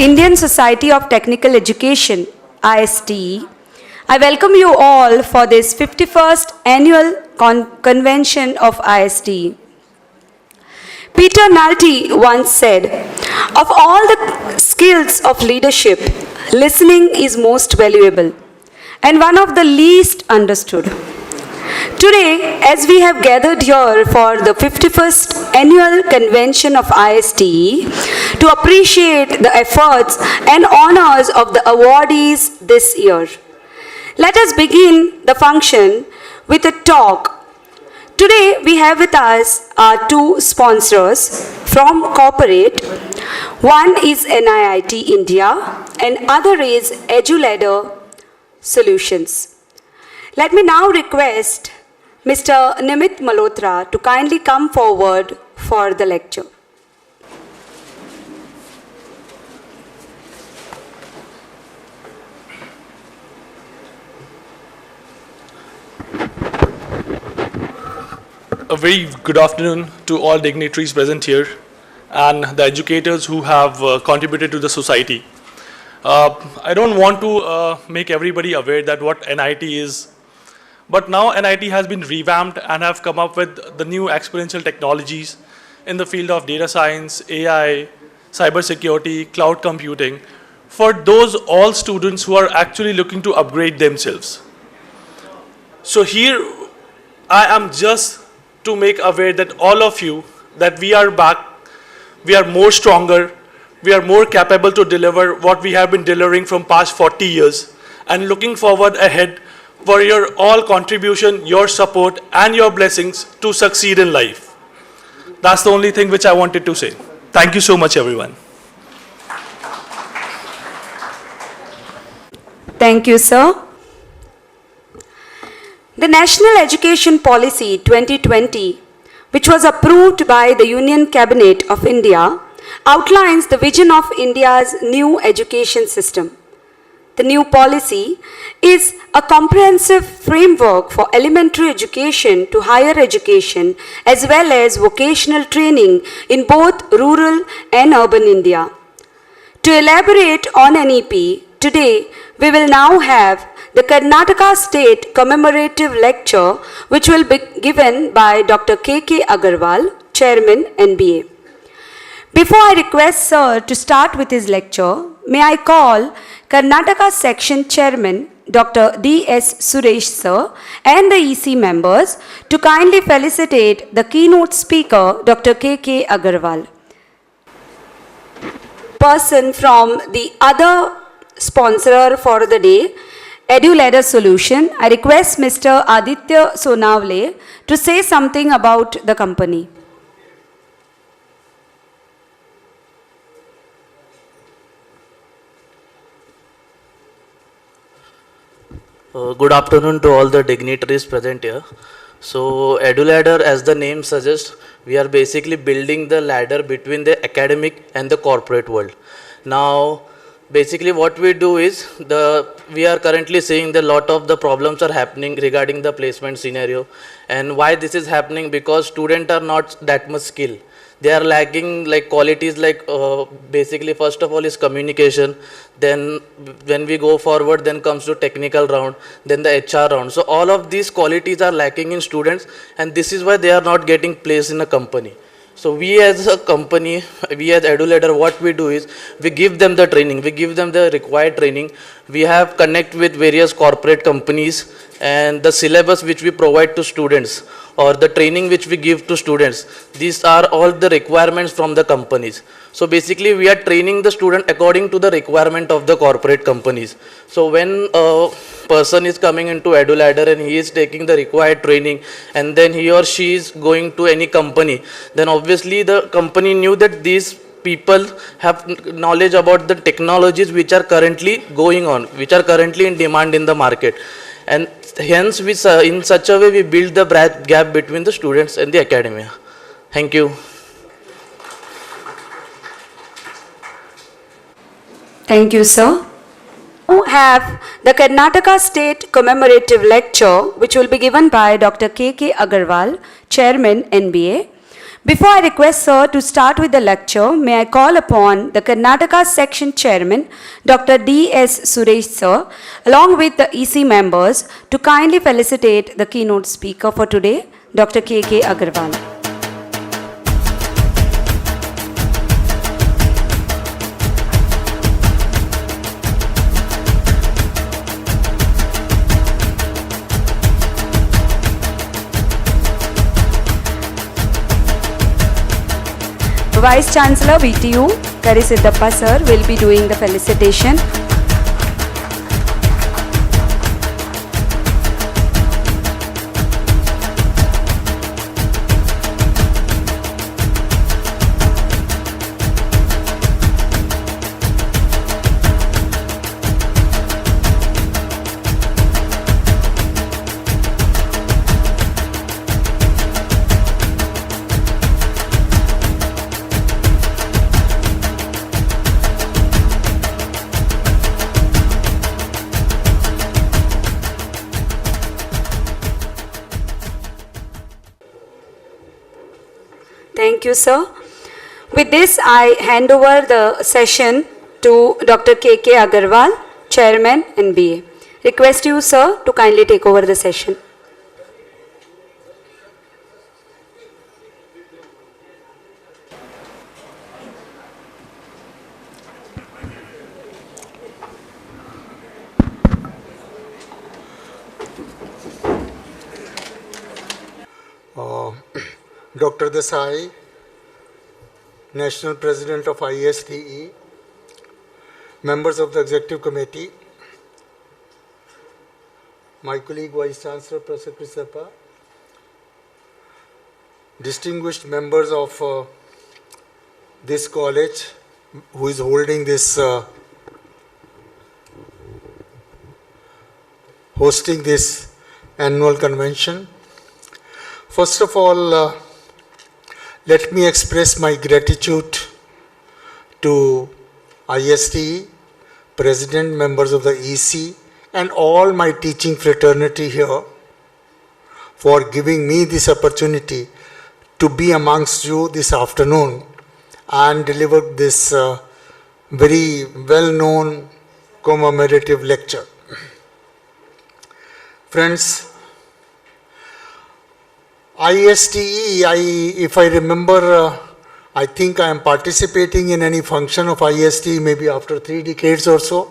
Indian Society of Technical Education, ISTE. I welcome you all for this 51st annual convention of ISTE. Peter Nalty once said, of all the skills of leadership, listening is most valuable and one of the least understood. Today, as we have gathered here for the 51st annual convention of ISTE to appreciate the efforts and honors of the awardees this year, let us begin the function with a talk. Today, we have with us our two sponsors from corporate. One is NIIT India and other is EduLadder Solutions. Let me now request Mr. Nimit Malhotra to kindly come forward for the lecture. A very good afternoon to all dignitaries present here and the educators who have contributed to the society. I don't want to make everybody aware that what NIT is, but now NIT has been revamped and have come up with the new exponential technologies in the field of data science, AI, cybersecurity, cloud computing, for those all students who are actually looking to upgrade themselves. So here I am just to make aware that all of you that we are back, we are more stronger, we are more capable to deliver what we have been delivering from past 40 years and looking forward ahead for your all contribution, your support and your blessings to succeed in life. That's the only thing which I wanted to say. Thank you so much, everyone. Thank you, sir. The National Education Policy 2020, which was approved by the Union Cabinet of India, outlines the vision of India's new education system. The new policy is a comprehensive framework for elementary education to higher education as well as vocational training in both rural and urban India. To elaborate on NEP, today we will now have the Karnataka State Commemorative Lecture, which will be given by Dr. K.K. Agarwal, Chairman, NBA. Before I request Sir to start with his lecture, may I call Karnataka Section Chairman, Dr. D.S. Suresh Sir, and the EC members to kindly felicitate the keynote speaker, Dr. K.K. Agarwal. Person from the other sponsor for the day, EduLadder Solution, I request Mr. Aditya Sonavle to say something about the company. Good afternoon to all the dignitaries present here. So EduLadder, as the name suggests, we are basically building the ladder between the academic and the corporate world. Now, basically what we do is, we are currently seeing that a lot of the problems are happening regarding the placement scenario. And why this is happening? Because students are not that much skilled. They are lacking like qualities like basically first of all is communication. Then when we go forward, then comes to technical round, then the HR round. So all of these qualities are lacking in students, and this is why they are not getting placed in a company. So we as a company, we as EduLadder, what we do is we give them the training, we give them the required training. We have connect with various corporate companies, and the syllabus which we provide to students or the training which we give to students, these are all the requirements from the companies. So basically we are training the student according to the requirement of the corporate companies. So when a person is coming into EduLadder and he is taking the required training and then he or she is going to any company, then obviously the company knew that these people have knowledge about the technologies which are currently going on, which are currently in demand in the market. And hence we, in such a way we build the gap between the students and the academia. Thank you. Thank you, sir. We have the Karnataka State Commemorative Lecture, which will be given by Dr. K.K. Agarwal, Chairman, NBA. Before I request Sir to start with the lecture, may I call upon the Karnataka Section Chairman, Dr. D.S. Suresh Sir, along with the EC members, to kindly felicitate the keynote speaker for today, Dr. K.K. Agarwal. Vice Chancellor VTU Kari Siddappa Sir will be doing the felicitation. Thank you, sir. With this, I hand over the session to Dr. K.K. Agarwal, Chairman NBA. Request you, sir, to kindly take over the session. Dr. Desai, National President of ISTE, members of the Executive Committee, my colleague Vice Chancellor Professor Krisapa, distinguished members of this college who is holding this, hosting this annual convention. First of all, let me express my gratitude to ISTE, President, members of the EC, and all my teaching fraternity here for giving me this opportunity to be amongst you this afternoon and deliver this very well-known commemorative lecture. Friends, ISTE, if I remember, I think I am participating in any function of ISTE maybe after 3 decades or so.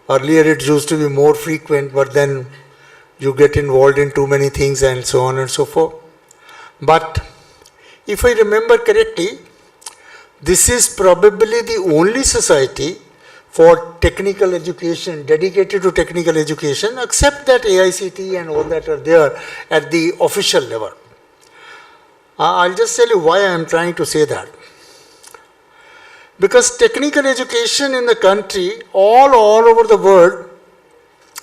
Earlier it used to be more frequent, but then you get involved in too many things and so on and so forth. But if I remember correctly, this is probably the only society for technical education, dedicated to technical education, except that AICT and all that are there at the official level. I'll just tell you why I am trying to say that. Because technical education in the country, all over the world,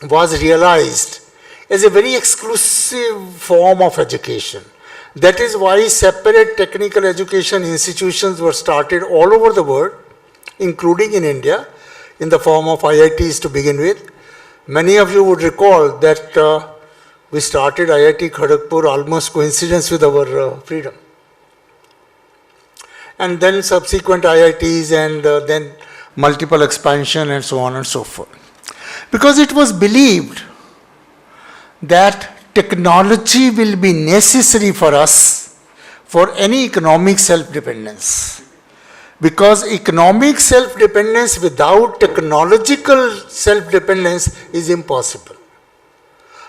was realized as a very exclusive form of education. That is why separate technical education institutions were started all over the world, including in India, in the form of IITs to begin with. Many of you would recall that we started IIT Kharagpur almost coincidence with our freedom. And then subsequent IITs and then multiple expansion and so on and so forth. Because it was believed that technology will be necessary for us for any economic self-dependence. Because economic self-dependence without technological self-dependence is impossible.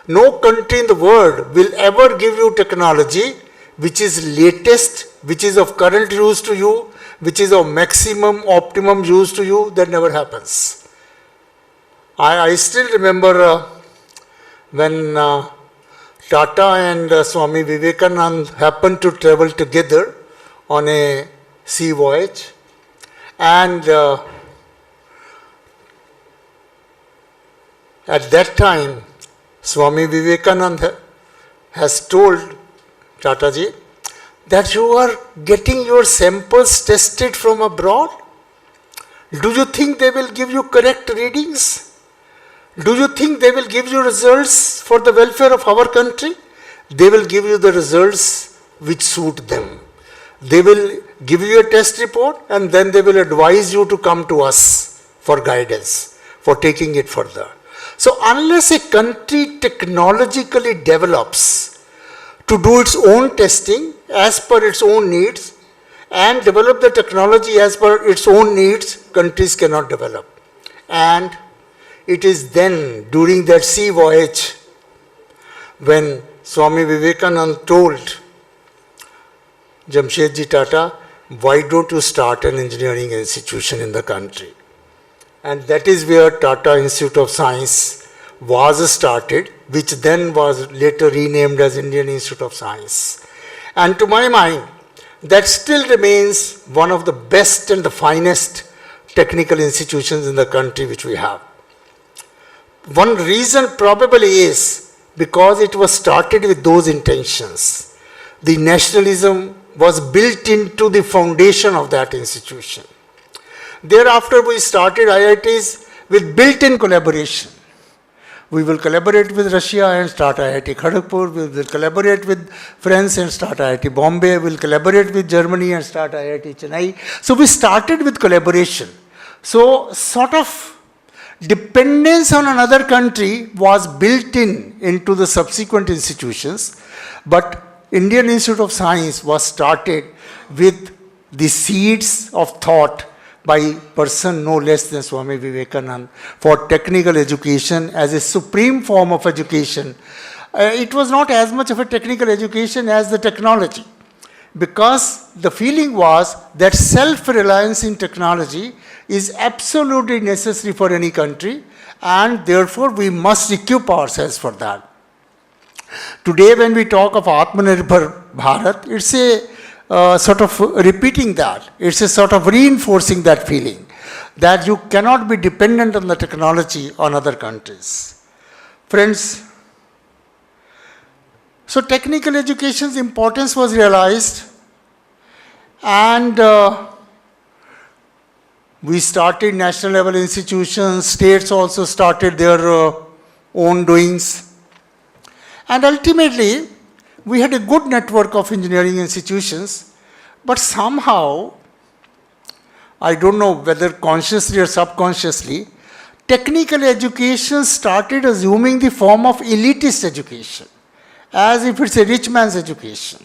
No country in the world will ever give you technology which is latest, which is of current use to you, which is of maximum, optimum use to you. That never happens. I still remember when Tata and Swami Vivekananda happened to travel together on a sea voyage. And at that time, Swami Vivekananda has told Tataji that you are getting your samples tested from abroad. Do you think they will give you correct readings? Do you think they will give you results for the welfare of our country? They will give you the results which suit them. They will give you a test report and then they will advise you to come to us for guidance, for taking it further. So unless a country technologically develops to do its own testing as per its own needs and develop the technology as per its own needs, countries cannot develop. And it is then during that sea voyage when Swami Vivekananda told Jamshedji Tata, why don't you start an engineering institution in the country? And that is where Tata Institute of Science was started, which then was later renamed as Indian Institute of Science. And to my mind, that still remains one of the best and the finest technical institutions in the country which we have. One reason probably is because it was started with those intentions. The nationalism was built into the foundation of that institution. Thereafter, we started IITs with built-in collaboration. We will collaborate with Russia and start IIT Kharagpur. We will collaborate with France and start IIT Bombay. We will collaborate with Germany and start IIT Chennai. So we started with collaboration. So sort of dependence on another country was built into the subsequent institutions. But Indian Institute of Science was started with the seeds of thought by person no less than Swami Vivekananda for technical education as a supreme form of education. It was not as much of a technical education as the technology, because the feeling was that self-reliance in technology is absolutely necessary for any country, and therefore we must equip ourselves for that. Today when we talk of Atmanirbhar Bharat, it's a sort of repeating that. It's a sort of reinforcing that feeling that you cannot be dependent on the technology on other countries. Friends, so technical education's importance was realized, and we started national level institutions, states also started their own doings. And ultimately, we had a good network of engineering institutions, but somehow, I don't know whether consciously or subconsciously, technical education started assuming the form of elitist education, as if it's a rich man's education,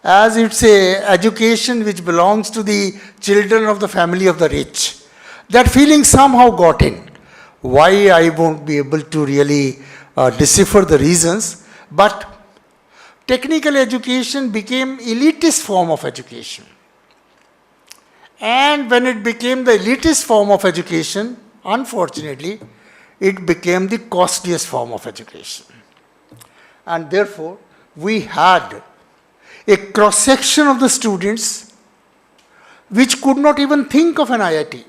as it's a education which belongs to the children of the family of the rich. That feeling somehow got in. Why, I won't be able to really decipher the reasons, but technical education became elitist form of education. And when it became the elitist form of education, unfortunately, it became the costliest form of education. And therefore, we had a cross-section of the students which could not even think of an IIT.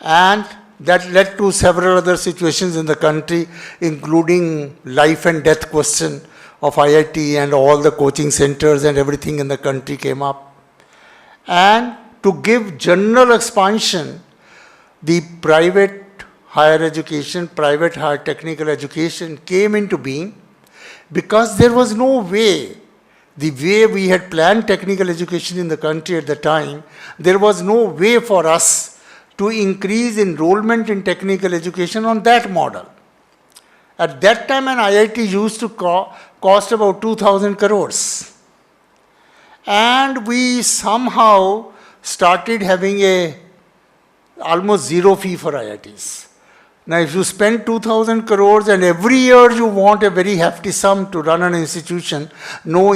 And that led to several other situations in the country, including life and death question of IIT, and all the coaching centers and everything in the country came up. And to give general expansion, the private higher education, private higher technical education came into being, because there was no way, the way we had planned technical education in the country at the time, there was no way for us to increase enrollment in technical education on that model. At that time, an IIT used to cost about 2,000 crores. And we somehow started having a almost zero fee for IITs. Now, if you spend 2,000 crores and every year you want a very hefty sum to run an institution, no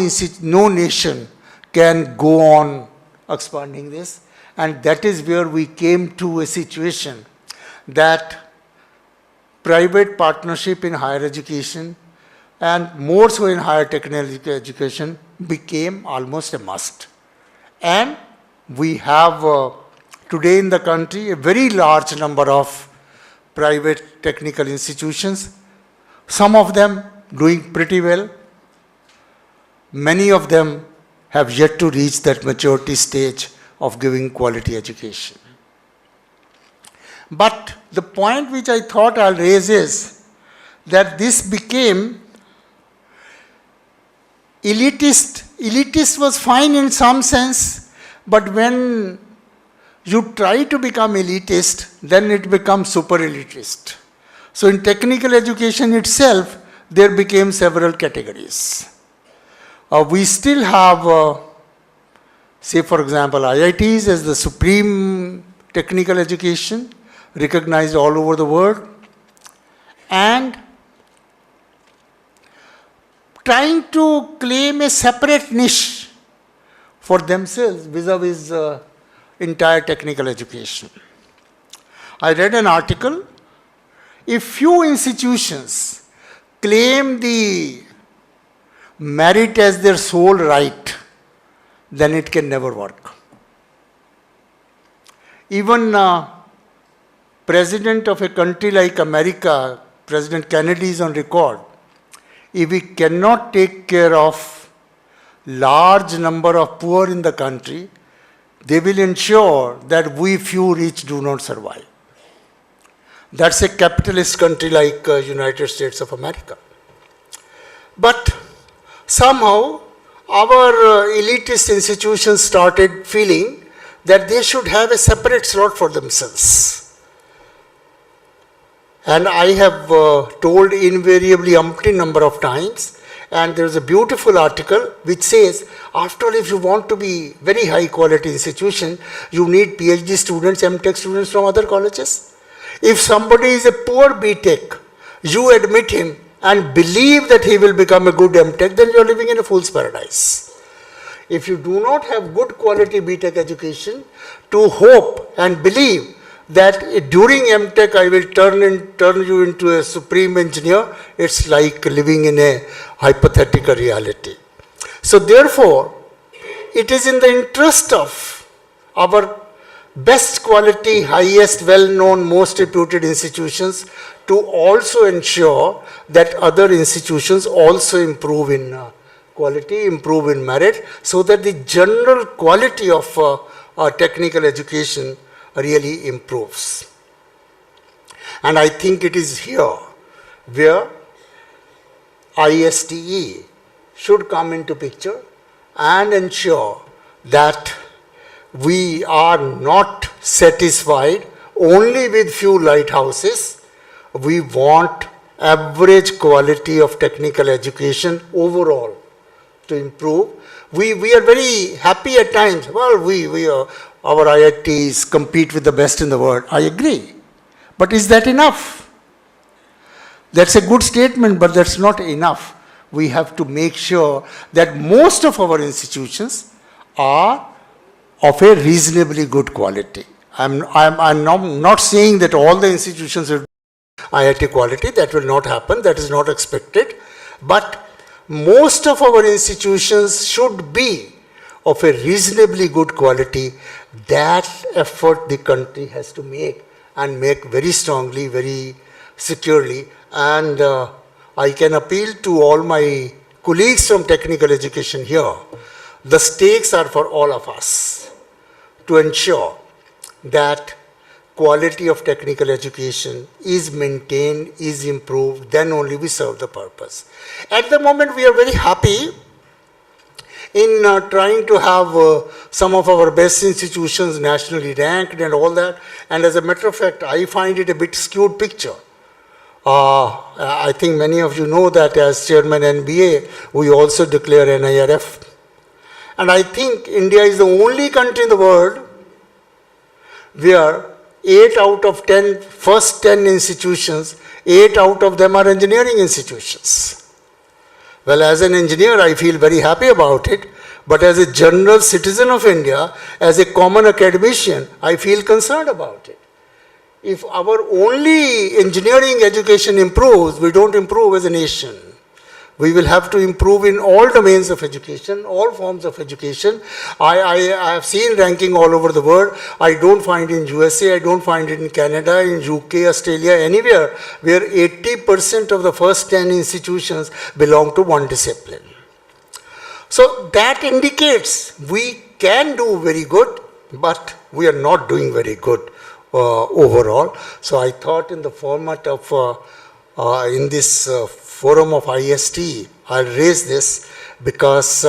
nation can go on expanding this. And that is where we came to a situation that private partnership in higher education, and more so in higher technical education, became almost a must. And we have today in the country a very large number of private technical institutions, some of them doing pretty well. Many of them have yet to reach that maturity stage of giving quality education. But the point which I thought I'll raise is that this became elitist was fine in some sense, but when you try to become elitist, then it becomes super elitist. So in technical education itself, there became several categories. We still have, say for example, IITs as the supreme technical education, recognized all over the world, and trying to claim a separate niche for themselves vis-a-vis entire technical education. I read an article, if few institutions claim the merit as their sole right, then it can never work. Even president of a country like America, President Kennedy is on record, if we cannot take care of large number of poor in the country, they will ensure that we few rich do not survive. That's a capitalist country like United States of America. But somehow our elitist institutions started feeling that they should have a separate slot for themselves. And I have told invariably umpteen number of times, and there is a beautiful article which says, after all, if you want to be very high quality institution, you need PhD students, MTech students from other colleges. If somebody is a poor BTech, you admit him and believe that he will become a good MTech, then you are living in a fool's paradise. If you do not have good quality BTech education, to hope and believe that during MTech I will turn you into a supreme engineer, it's like living in a hypothetical reality. So therefore, it is in the interest of our best quality, highest, well-known, most reputed institutions to also ensure that other institutions also improve in quality, improve in merit, so that the general quality of technical education really improves. And I think it is here where ISTE should come into picture and ensure that we are not satisfied only with few lighthouses. We want average quality of technical education overall to improve. We are very happy at times. Well, our IITs compete with the best in the world. I agree. But is that enough? That's a good statement, but that's not enough. We have to make sure that most of our institutions are of a reasonably good quality. I'm not saying that all the institutions will be IIT quality. That will not happen. That is not expected. But most of our institutions should be of a reasonably good quality. That effort the country has to make, and make very strongly, very securely. And I can appeal to all my colleagues from technical education here. The stakes are for all of us to ensure that quality of technical education is maintained, is improved, then only we serve the purpose. At the moment, we are very happy in trying to have some of our best institutions nationally ranked and all that. And as a matter of fact, I find it a bit skewed picture. I think many of you know that as chairman NBA, we also declare NIRF. And I think India is the only country in the world where 8 out of 10, first 10 institutions, 8 out of them are engineering institutions. Well, as an engineer, I feel very happy about it, but as a general citizen of India, as a common academician, I feel concerned about it. If our only engineering education improves, we don't improve as a nation. We will have to improve in all domains of education, all forms of education. I have seen ranking all over the world. I don't find in USA, I don't find it in Canada, in UK, Australia, anywhere where 80% of the first 10 institutions belong to one discipline. So that indicates we can do very good, but we are not doing very good overall. So I thought in the format of, in this forum of ISTE, I'll raise this because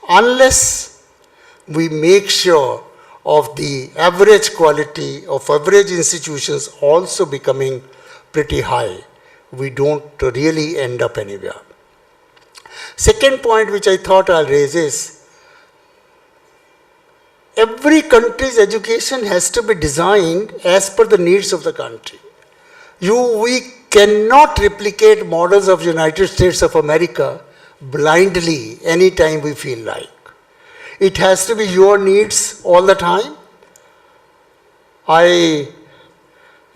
unless we make sure of the average quality of average institutions also becoming pretty high, we don't really end up anywhere. Second point which I thought I'll raise is, every country's education has to be designed as per the needs of the country. We cannot replicate models of United States of America blindly anytime we feel like. It has to be your needs all the time. I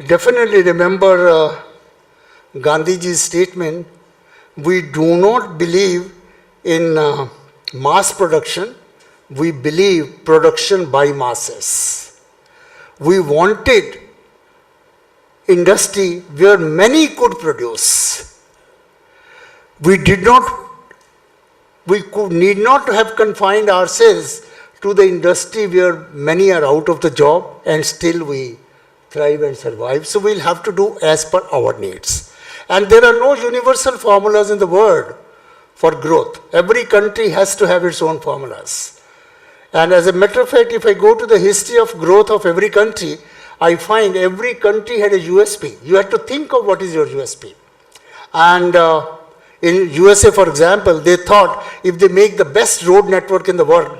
definitely remember Gandhiji's statement, we do not believe in mass production, we believe production by masses. We wanted industry where many could produce. We need not have confined ourselves to the industry where many are out of the job and still we thrive and survive. So we'll have to do as per our needs. And there are no universal formulas in the world for growth. Every country has to have its own formulas. And as a matter of fact, if I go to the history of growth of every country, I find every country had a USP. You have to think of what is your USP. And in USA, for example, they thought if they make the best road network in the world,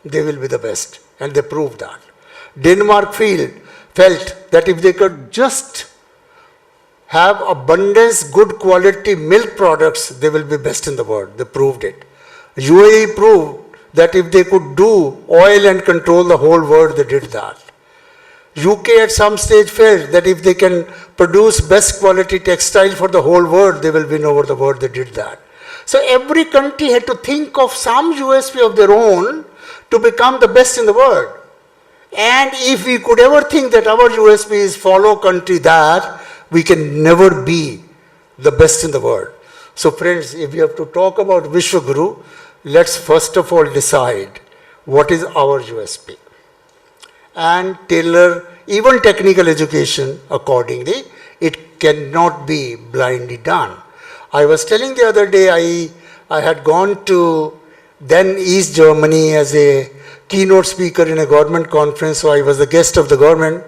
they will be the best. And they proved that. Denmark felt that if they could just have abundance, good quality milk products, they will be best in the world. They proved it. UAE proved that if they could do oil and control the whole world, they did that. UK at some stage felt that if they can produce best quality textile for the whole world, they will win over the world, they did that. So every country had to think of some USP of their own to become the best in the world. And if we could ever think that our USP is follow country that, we can never be the best in the world. So friends, if we have to talk about Vishwaguru, let's first of all decide what is our USP and tailor even technical education accordingly. It cannot be blindly done. I was telling the other day, I had gone to then East Germany as a keynote speaker in a government conference, so I was the guest of the government.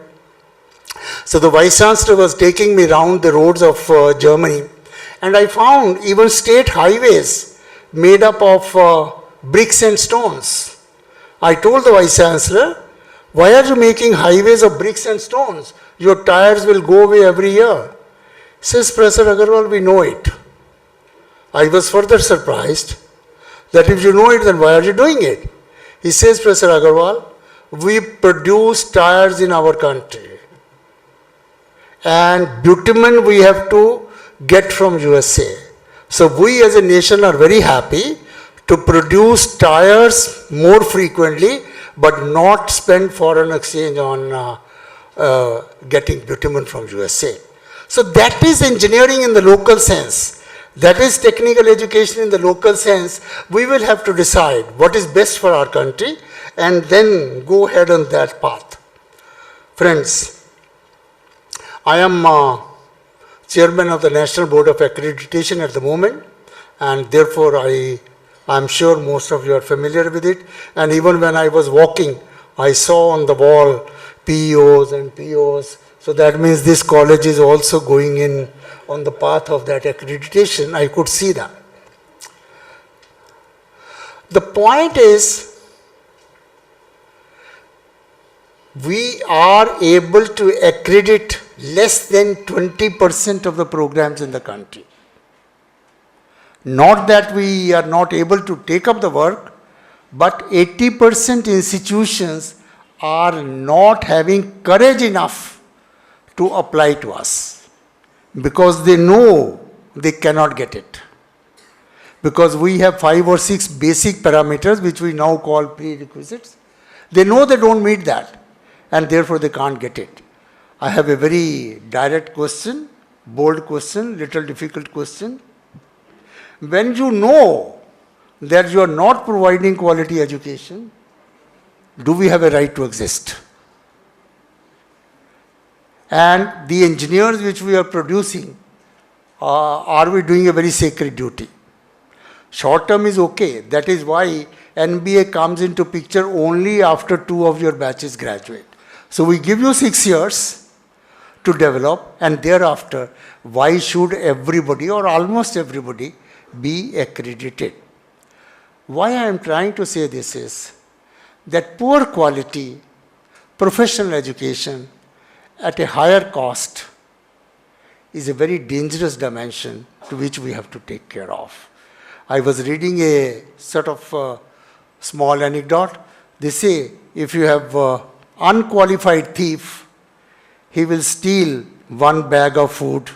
So the Vice Chancellor was taking me around the roads of Germany, and I found even state highways made up of bricks and stones. I told the Vice Chancellor, why are you making highways of bricks and stones? Your tires will go away every year. He says, Professor Agarwal, we know it. I was further surprised that if you know it, then why are you doing it? He says, Professor Agarwal, we produce tires in our country. And bitumen we have to get from USA. So we as a nation are very happy to produce tires more frequently, but not spend foreign exchange on getting bitumen from USA. So that is engineering in the local sense. That is technical education in the local sense. We will have to decide what is best for our country and then go ahead on that path. Friends, I am chairman of the National Board of Accreditation at the moment, and therefore I'm sure most of you are familiar with it. And even when I was walking, I saw on the wall PEOs and POs. So that means this college is also going in on the path of that accreditation. I could see that. The point is, we are able to accredit less than 20% of the programs in the country. Not that we are not able to take up the work, but 80% institutions are not having courage enough to apply to us because they know they cannot get it. Because we have 5 or 6 basic parameters which we now call prerequisites. They know they don't meet that and therefore they can't get it. I have a very direct question, bold question, little difficult question. When you know that you are not providing quality education, do we have a right to exist? And the engineers which we are producing, are we doing a very sacred duty? Short term is okay. That is why NBA comes into picture only after 2 of your batches graduate. So we give you 6 years to develop, and thereafter, why should everybody or almost everybody be accredited? Why I am trying to say this is that poor quality professional education at a higher cost is a very dangerous dimension to which we have to take care of. I was reading a sort of small anecdote. They say if you have unqualified thief, he will steal 1 bag of food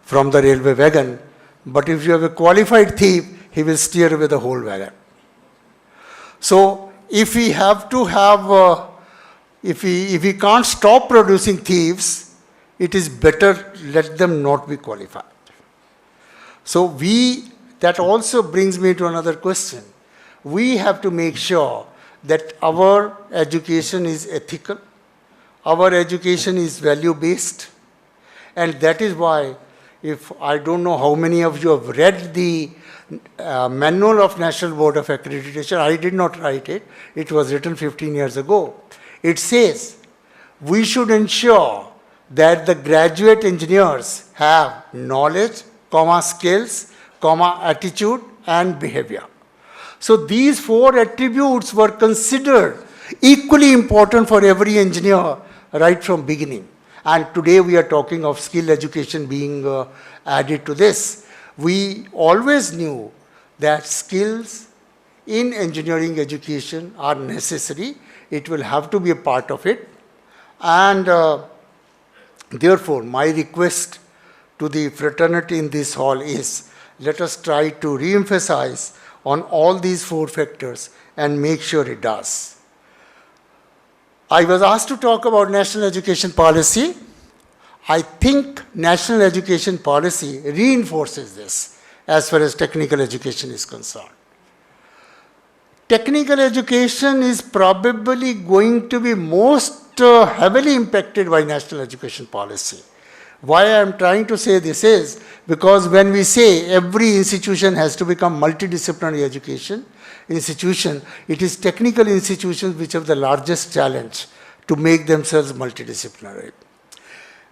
from the railway wagon, but if you have a qualified thief, he will steer away the whole wagon. So if we have to have, if we can't stop producing thieves, it is better let them not be qualified. So that also brings me to another question. We have to make sure that our education is ethical, our education is value-based, and that is why, if I don't know how many of you have read the Manual of National Board of Accreditation, I did not write it, it was written 15 years ago. It says we should ensure that the graduate engineers have knowledge, skills, attitude and behavior. So these 4 attributes were considered equally important for every engineer right from beginning. And today we are talking of skill education being added to this. We always knew that skills in engineering education are necessary. It will have to be a part of it. And therefore, my request to the fraternity in this hall is, let us try to re-emphasize on all these 4 factors and make sure it does. I was asked to talk about national education policy. I think national education policy reinforces this as far as technical education is concerned. Technical education is probably going to be most heavily impacted by national education policy. Why I am trying to say this is because when we say every institution has to become multidisciplinary education institution, it is technical institutions which have the largest challenge to make themselves multidisciplinary.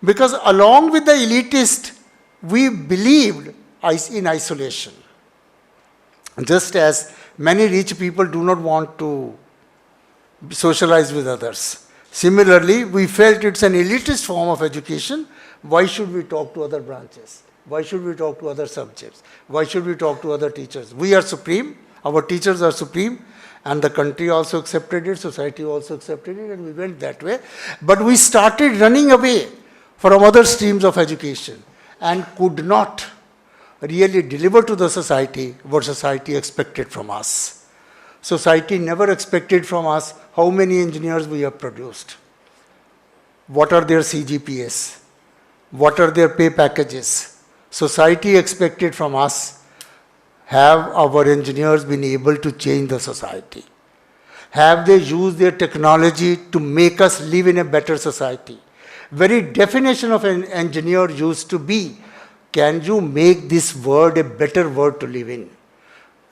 Because along with the elitist, we believed in isolation. Just as many rich people do not want to socialize with others. Similarly, we felt it's an elitist form of education. Why should we talk to other branches? Why should we talk to other subjects? Why should we talk to other teachers? We are supreme, our teachers are supreme, and the country also accepted it, society also accepted it, and we went that way. But we started running away from other streams of education and could not really deliver to the society what society expected from us. Society never expected from us how many engineers we have produced, what are their CGPAs, what are their pay packages. Society expected from us, have our engineers been able to change the society? Have they used their technology to make us live in a better society? Very definition of an engineer used to be, can you make this world a better world to live in?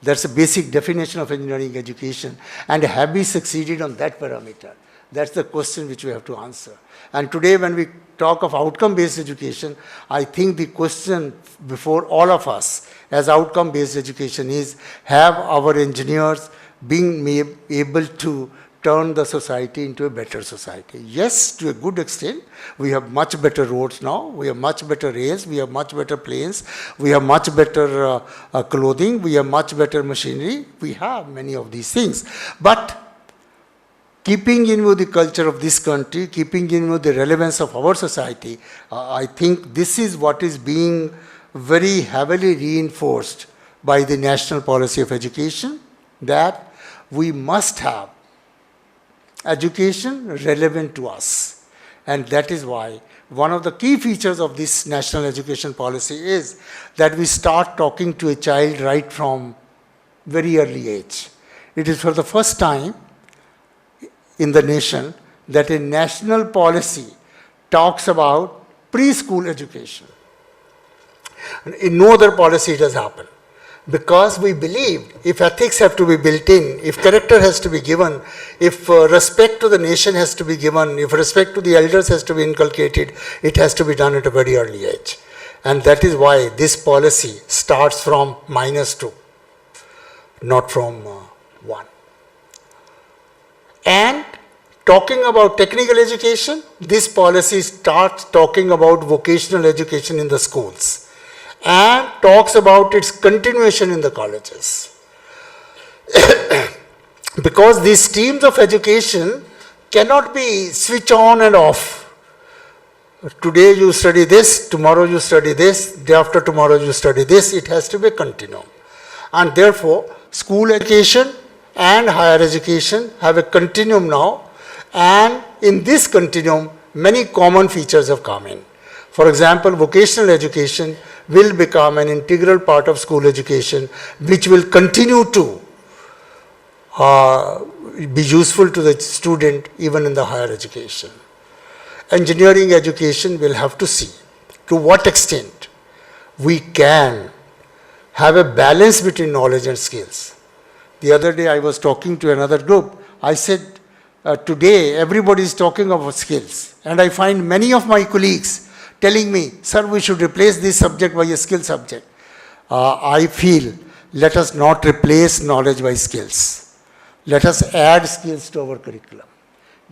That's a basic definition of engineering education. And have we succeeded on that parameter? That's the question which we have to answer. And today when we talk of outcome-based education, I think the question before all of us as outcome-based education is, have our engineers been able to turn the society into a better society? Yes, to a good extent. We have much better roads now, we have much better rails, we have much better planes, we have much better clothing, we have much better machinery, we have many of these things. But keeping in with the culture of this country, keeping in with the relevance of our society, I think this is what is being very heavily reinforced by the national policy of education, that we must have education relevant to us. And that is why one of the key features of this national education policy is that we start talking to a child right from very early age. It is for the first time in the nation that a national policy talks about preschool education. In no other policy it has happened. because we believed if ethics have to be built in, if character has to be given, if respect to the nation has to be given, if respect to the elders has to be inculcated, it has to be done at a very early age. And that is why this policy starts from -2, not from 1. And talking about technical education, this policy starts talking about vocational education in the schools and talks about its continuation in the colleges. Because these streams of education cannot be switch on and off. Today you study this, tomorrow you study this, day after tomorrow you study this. It has to be a continuum. And therefore, school education and higher education have a continuum now. And in this continuum, many common features have come in. For example, vocational education will become an integral part of school education, which will continue to be useful to the student even in the higher education. Engineering education will have to see to what extent we can have a balance between knowledge and skills. The other day I was talking to another group. I said, today everybody is talking about skills, and I find many of my colleagues telling me, sir, we should replace this subject by a skill subject. I feel, let us not replace knowledge by skills. Let us add skills to our curriculum.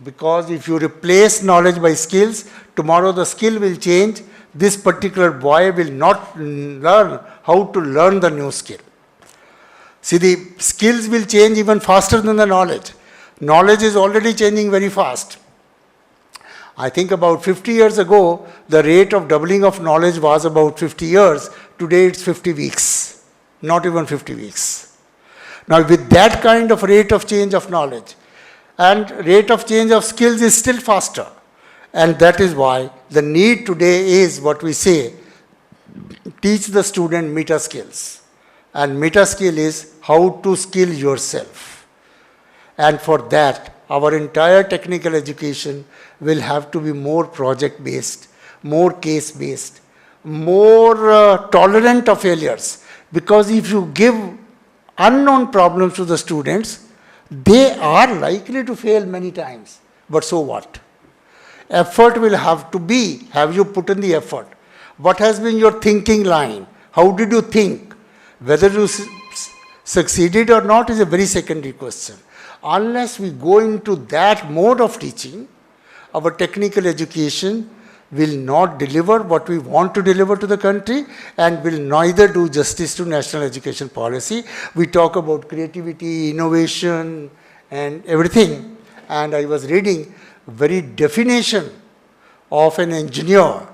Because if you replace knowledge by skills, tomorrow the skill will change. This particular boy will not learn how to learn the new skill. See, the skills will change even faster than the knowledge. Knowledge is already changing very fast. I think about 50 years ago, the rate of doubling of knowledge was about 50 years. Today it's 50 weeks, not even 50 weeks. Now with that kind of rate of change of knowledge, and rate of change of skills is still faster. And that is why the need today is what we say, teach the student meta skills. And meta skill is how to skill yourself. And for that, our entire technical education will have to be more project-based, more case-based, more tolerant of failures. Because if you give unknown problems to the students, they are likely to fail many times. But so what? Effort will have to be, have you put in the effort? What has been your thinking line? How did you think? Whether you succeeded or not is a very secondary question. Unless we go into that mode of teaching, our technical education will not deliver what we want to deliver to the country and will neither do justice to national education policy. We talk about creativity, innovation and everything. And I was reading very definition of an engineer.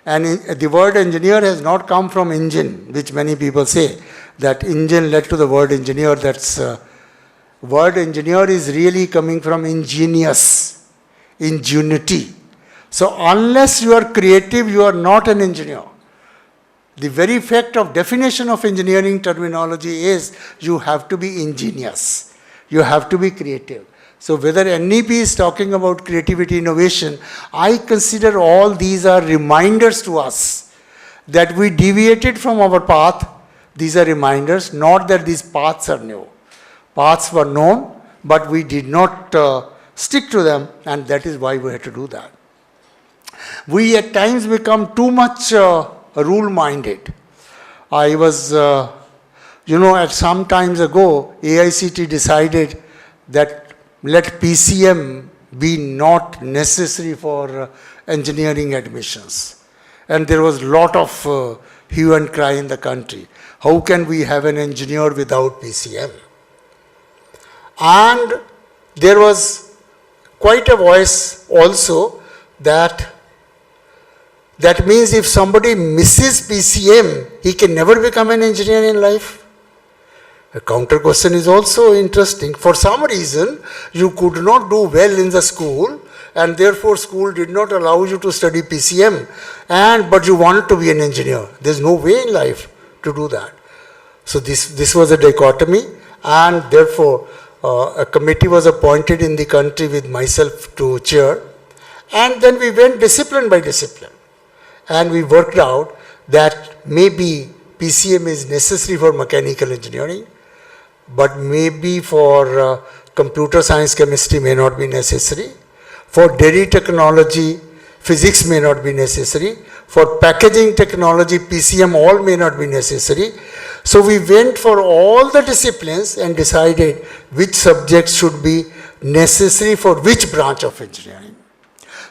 And the word engineer has not come from engine, which many people say, that engine led to the word engineer. That's word engineer is really coming from ingenious, ingenuity. So unless you are creative, you are not an engineer. The very fact of definition of engineering terminology is you have to be ingenious. You have to be creative. So whether NEP is talking about creativity, innovation, I consider all these are reminders to us that we deviated from our path. These are reminders, not that these paths are new. Paths were known, but we did not stick to them, and that is why we had to do that. We at times become too much rule-minded. I was, at some times ago, AICT decided that let PCM be not necessary for engineering admissions. And there was a lot of hue and cry in the country. How can we have an engineer without PCM? And there was quite a voice also that means if somebody misses PCM, he can never become an engineer in life. A counter question is also interesting. For some reason, you could not do well in the school, and therefore school did not allow you to study PCM, but you wanted to be an engineer. There's no way in life to do that. So this was a dichotomy, and therefore a committee was appointed in the country with myself to chair, and then we went discipline by discipline. And we worked out that maybe PCM is necessary for mechanical engineering, but maybe for computer science, chemistry may not be necessary. For dairy technology, physics may not be necessary. For packaging technology, PCM all may not be necessary. So we went for all the disciplines and decided which subjects should be necessary for which branch of engineering.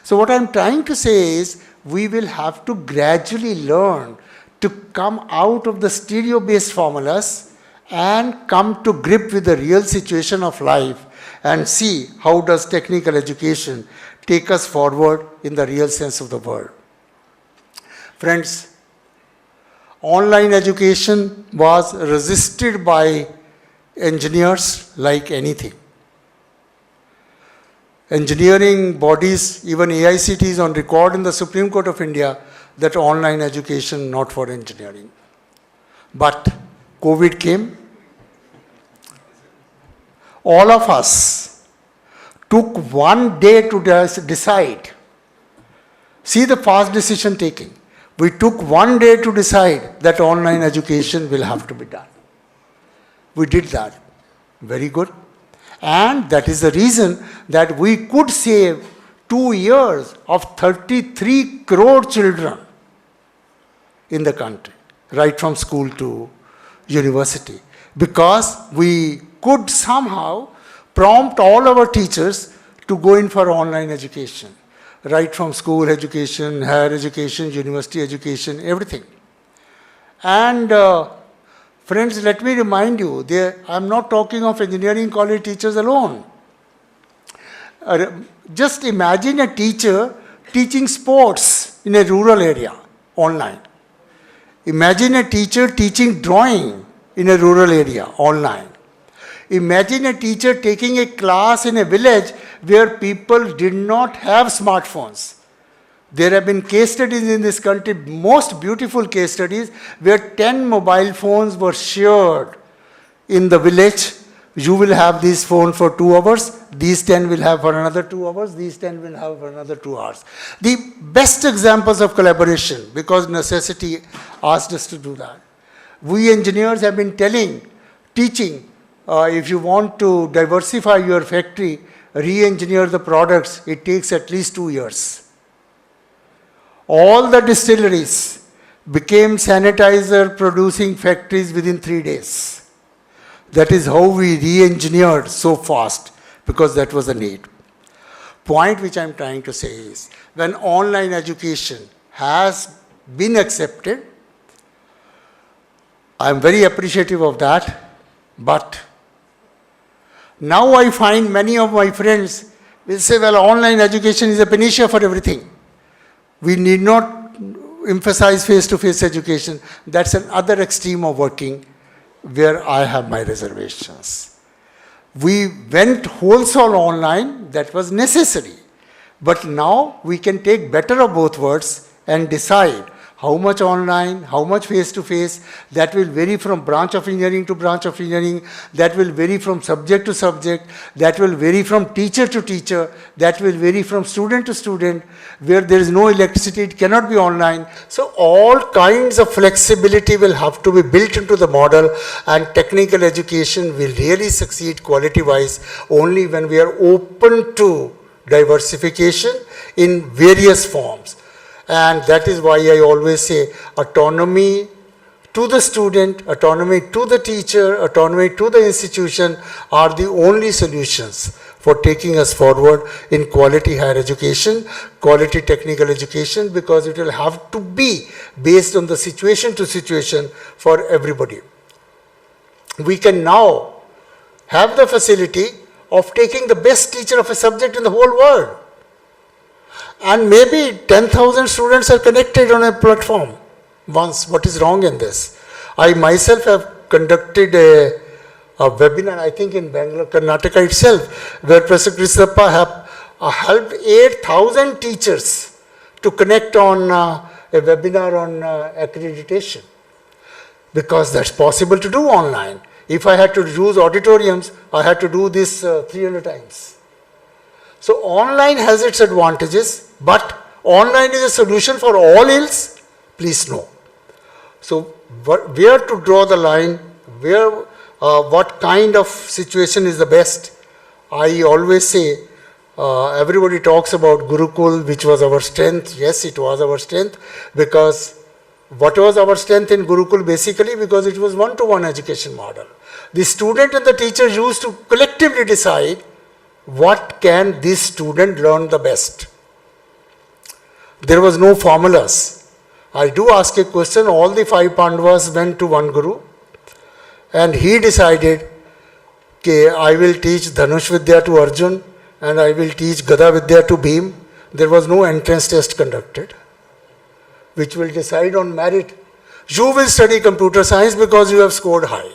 So what I'm trying to say is we will have to gradually learn to come out of the stereo-based formulas and come to grip with the real situation of life and see how does technical education take us forward in the real sense of the word. Friends, online education was resisted by engineers like anything. Engineering bodies, even AICT is on record in the Supreme Court of India that online education not for engineering. But COVID came. All of us took one day to decide. See the fast decision taking. We took one day to decide that online education will have to be done. We did that. Very good. And that is the reason that we could save 2 years of 33 crore children in the country, right from school to university, because we could somehow prompt all our teachers to go in for online education, right from school education, higher education, university education, everything. And friends, let me remind you, I'm not talking of engineering college teachers alone. Just imagine a teacher teaching sports in a rural area online. Imagine a teacher teaching drawing in a rural area online. Imagine a teacher taking a class in a village where people did not have smartphones. There have been case studies in this country, most beautiful case studies, where 10 mobile phones were shared in the village. You will have this phone for 2 hours, these 10 will have for another 2 hours, these 10 will have for another 2 hours. The best examples of collaboration, because necessity asked us to do that. We engineers have been teaching, if you want to diversify your factory, re-engineer the products, it takes at least 2 years. All the distilleries became sanitizer producing factories within 3 days. That is how we re-engineered so fast, because that was the need. Point which I am trying to say is, when online education has been accepted, I am very appreciative of that, but now I find many of my friends will say, well, online education is a panacea for everything. We need not emphasize face-to-face education. That's another extreme of working where I have my reservations. We went wholesale online, that was necessary. But now we can take better of both worlds and decide how much online, how much face-to-face. That will vary from branch of engineering to branch of engineering. That will vary from subject to subject. That will vary from teacher to teacher. That will vary from student to student. Where there is no electricity, it cannot be online. So all kinds of flexibility will have to be built into the model, and technical education will really succeed quality-wise only when we are open to diversification in various forms. And that is why I always say autonomy to the student, autonomy to the teacher, autonomy to the institution are the only solutions for taking us forward in quality higher education, quality technical education, because it will have to be based on the situation to situation for everybody. We can now have the facility of taking the best teacher of a subject in the whole world. And maybe 10,000 students are connected on a platform once. What is wrong in this? I myself have conducted a webinar, I think in Bangalore, Karnataka itself, where Professor Krishnappa have helped 8,000 teachers to connect on a webinar on accreditation. Because that's possible to do online. If I had to use auditoriums, I had to do this 300 times. So online has its advantages, but online is a solution for all ills? Please no. So where to draw the line, what kind of situation is the best. I always say, everybody talks about Gurukul, which was our strength. Yes, it was our strength, because what was our strength in Gurukul basically? Because it was one-to-one education model. The student and the teacher used to collectively decide what can this student learn the best. There was no formulas. I do ask a question. All the 5 Pandavas went to one Guru, and he decided, okay, I will teach Dhanush Vidya to Arjun and I will teach Gada Vidya to Bhim. There was no entrance test conducted, which will decide on merit. You will study computer science because you have scored high.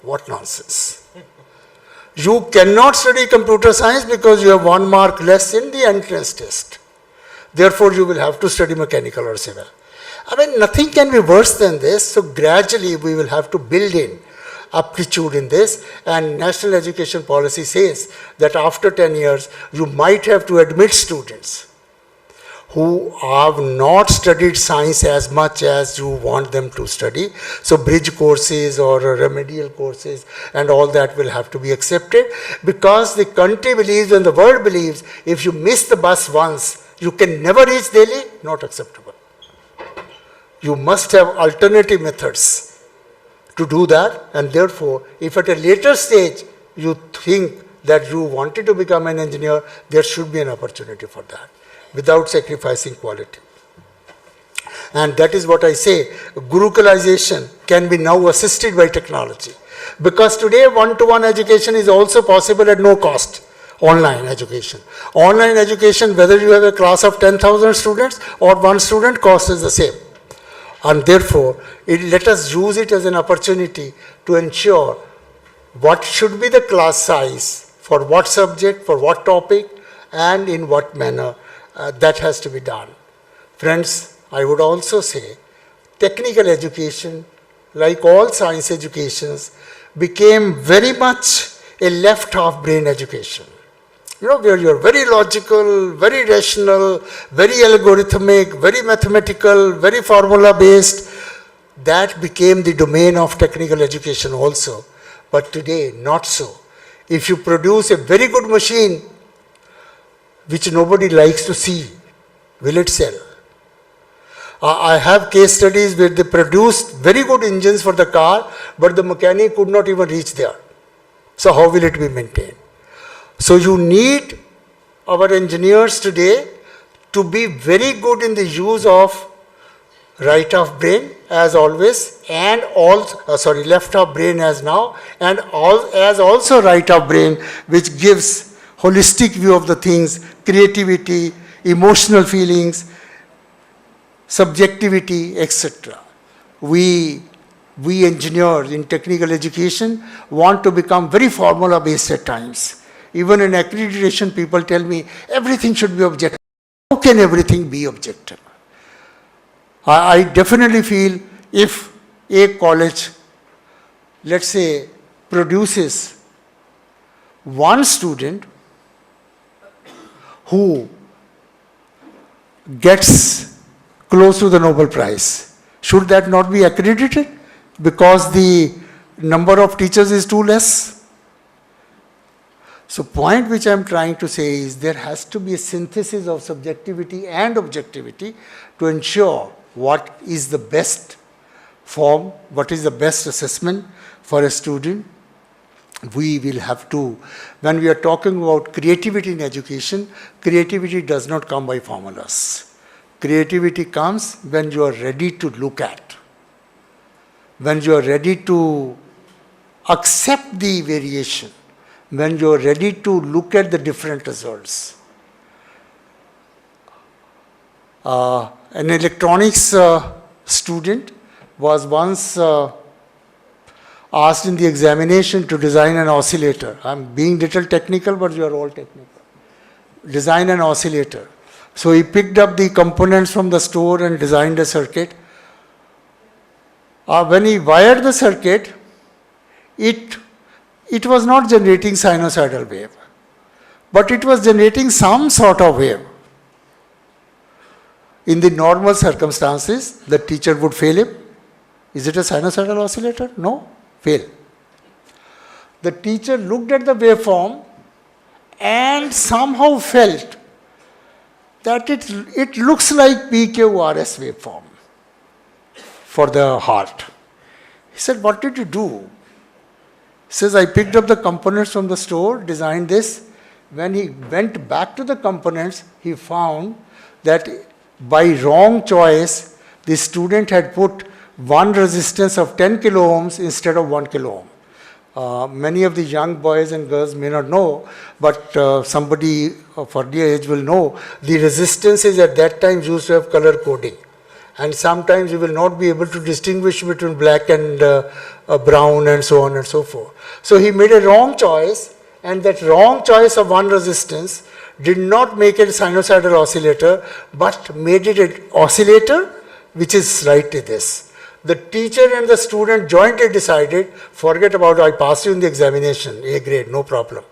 What nonsense. You cannot study computer science because you have 1 mark less in the entrance test. Therefore, you will have to study mechanical or civil. I mean, nothing can be worse than this. So gradually, we will have to build in aptitude in this, and national education policy says that after 10 years, you might have to admit students who have not studied science as much as you want them to study. So bridge courses or remedial courses and all that will have to be accepted, because the country believes and the world believes if you miss the bus once, you can never reach Delhi. Not acceptable. You must have alternative methods to do that, and therefore, if at a later stage you think that you wanted to become an engineer, there should be an opportunity for that, without sacrificing quality. And that is what I say, Gurukulization can be now assisted by technology. Because today one-to-one education is also possible at no cost, online education. Online education, whether you have a class of 10,000 students or 1 student, cost is the same. And therefore, let us use it as an opportunity to ensure what should be the class size, for what subject, for what topic, and in what manner. That has to be done. Friends, I would also say technical education, like all science educations, became very much a left half brain education. You know, where you're very logical, very rational, very algorithmic, very mathematical, very formula based. That became the domain of technical education also. But today, not so. If you produce a very good machine, which nobody likes to see, will it sell? I have case studies where they produced very good engines for the car, but the mechanic could not even reach there. So how will it be maintained? So you need our engineers today to be very good in the use of right half brain as always, and left half brain as now, and as also right half brain, which gives holistic view of the things, creativity, emotional feelings, subjectivity, etc. We engineers in technical education want to become very formula based at times. Even in accreditation, people tell me everything should be objective. How can everything be objective? I definitely feel if a college, let's say, produces 1 student who gets close to the Nobel Prize, should that not be accredited because the number of teachers is too less? So point which I am trying to say is there has to be a synthesis of subjectivity and objectivity to ensure what is the best form, what is the best assessment for a student. We will have to, when we are talking about creativity in education, creativity does not come by formulas. Creativity comes when you are ready to look at, when you are ready to accept the variation, when you are ready to look at the different results. An electronics student was once asked in the examination to design an oscillator. I'm being little technical, but you are all technical. Design an oscillator. So he picked up the components from the store and designed a circuit. When he wired the circuit, it was not generating sinusoidal wave, but it was generating some sort of wave. In the normal circumstances, the teacher would fail him. Is it a sinusoidal oscillator? No. Fail. The teacher looked at the waveform and somehow felt that it looks like PQRS waveform for the heart. He said, what did you do? He says, I picked up the components from the store, designed this. When he went back to the components, he found that by wrong choice, the student had put one resistance of 10 kilo ohms instead of 1 kilo ohm. Many of the young boys and girls may not know, but somebody of earlier age will know, the resistances at that time used to have color coding. And sometimes you will not be able to distinguish between black and brown and so on and so forth. So he made a wrong choice, and that wrong choice of one resistance did not make it a sinusoidal oscillator, but made it an oscillator which is right to this. The teacher and the student jointly decided, forget about I passed you in the examination, A grade, no problem.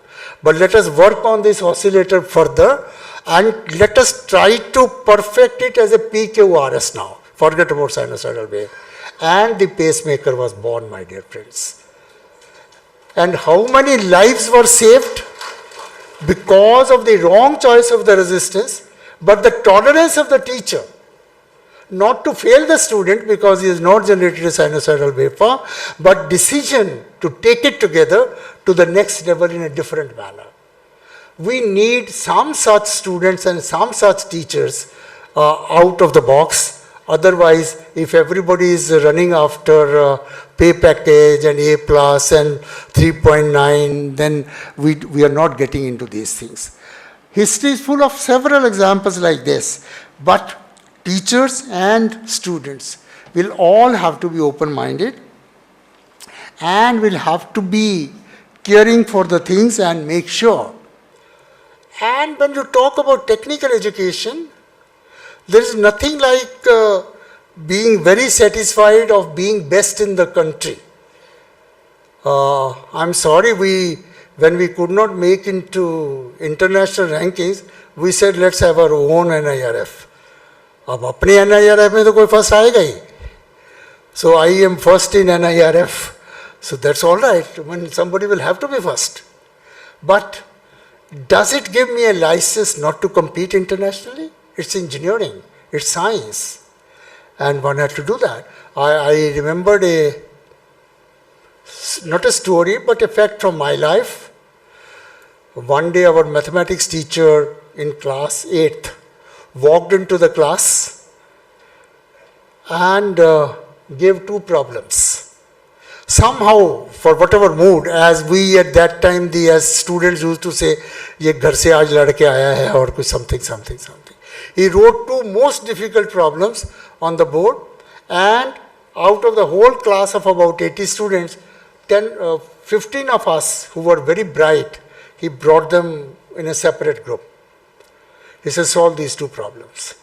But let us work on this oscillator further and let us try to perfect it as a PQRS now. Forget about sinusoidal wave. And the pacemaker was born, my dear friends. And how many lives were saved? Because of the wrong choice of the resistance, but the tolerance of the teacher not to fail the student because he has not generated a sinusoidal waveform, but decision to take it together to the next level in a different manner. We need some such students and some such teachers out of the box. Otherwise, if everybody is running after pay package and A plus and 3.9, then we are not getting into these things. History is full of several examples like this, but teachers and students will all have to be open-minded and will have to be caring for the things and make sure. And when you talk about technical education, there is nothing like being very satisfied of being best in the country. I'm sorry, when we could not make into international rankings, we said let's have our own NIRF. अब अपने NIRF में तो कोई first आएगा ही. So I am first in NIRF. So that's all right. When somebody will have to be first. But does it give me a license not to compete internationally? It's engineering. It's science. And one had to do that. I remembered not a story, but a fact from my life. One day our mathematics teacher in class 8th walked into the class and gave two problems. Somehow, for whatever mood, as we at that time, as students used to say, ye ghar se aaj ladke aaya hai or kuch something. He wrote two most difficult problems on the board, and out of the whole class of about 80 students, 15 of us who were very bright, he brought them in a separate group. He said, solve these two problems.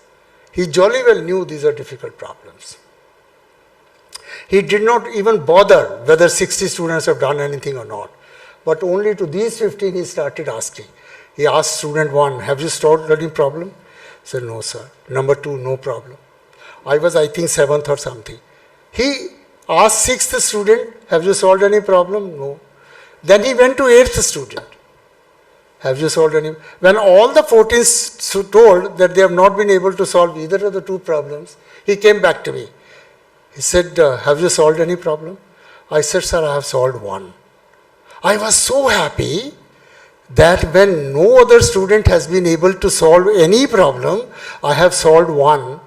He jolly well knew these are difficult problems. He did not even bother whether 60 students have done anything or not. But only to these 15 he started asking. He asked student 1, have you solved any problem? He said, no sir. Number 2, no problem. I was, I think, 7th or something. He asked 6th student, have you solved any problem? No. Then he went to 8th student. Have you solved any? When all the 14 told that they have not been able to solve either of the two problems, he came back to me. He said, have you solved any problem? I said, sir, I have solved one. I was so happy that when no other student has been able to solve any problem, I have solved one,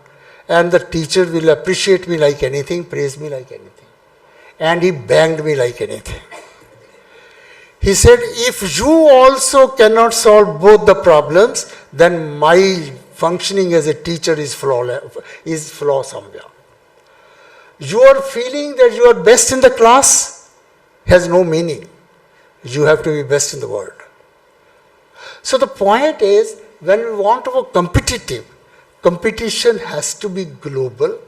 and the teacher will appreciate me like anything, praise me like anything. And he banged me like anything. He said, if you also cannot solve both the problems, then my functioning as a teacher is flaw somewhere. Your feeling that you are best in the class has no meaning. You have to be best in the world. So the point is, when we want to be competitive, competition has to be global,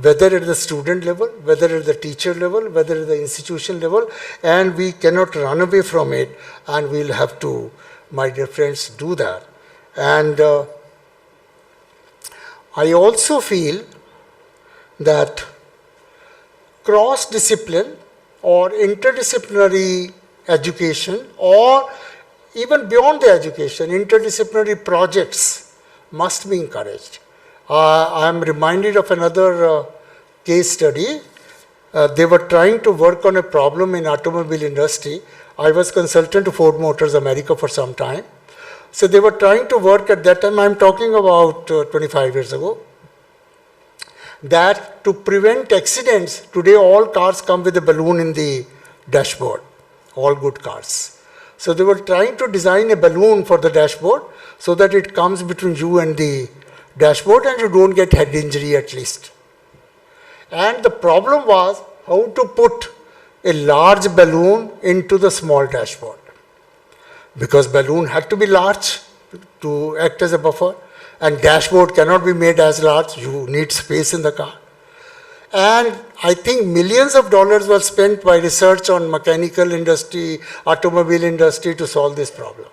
whether at the student level, whether at the teacher level, whether at the institution level, and we cannot run away from it, and we'll have to, my dear friends, do that. And I also feel that cross-discipline or interdisciplinary education, or even beyond the education, interdisciplinary projects must be encouraged. I am reminded of another case study. They were trying to work on a problem in automobile industry. I was consultant to Ford Motors America for some time. So they were trying to work at that time, I'm talking about 25 years ago, that to prevent accidents, today all cars come with a balloon in the dashboard, all good cars. So they were trying to design a balloon for the dashboard so that it comes between you and the dashboard and you don't get head injury at least. And the problem was how to put a large balloon into the small dashboard. Because balloon had to be large to act as a buffer, and dashboard cannot be made as large, you need space in the car. And I think millions of dollars were spent by research on mechanical industry, automobile industry to solve this problem.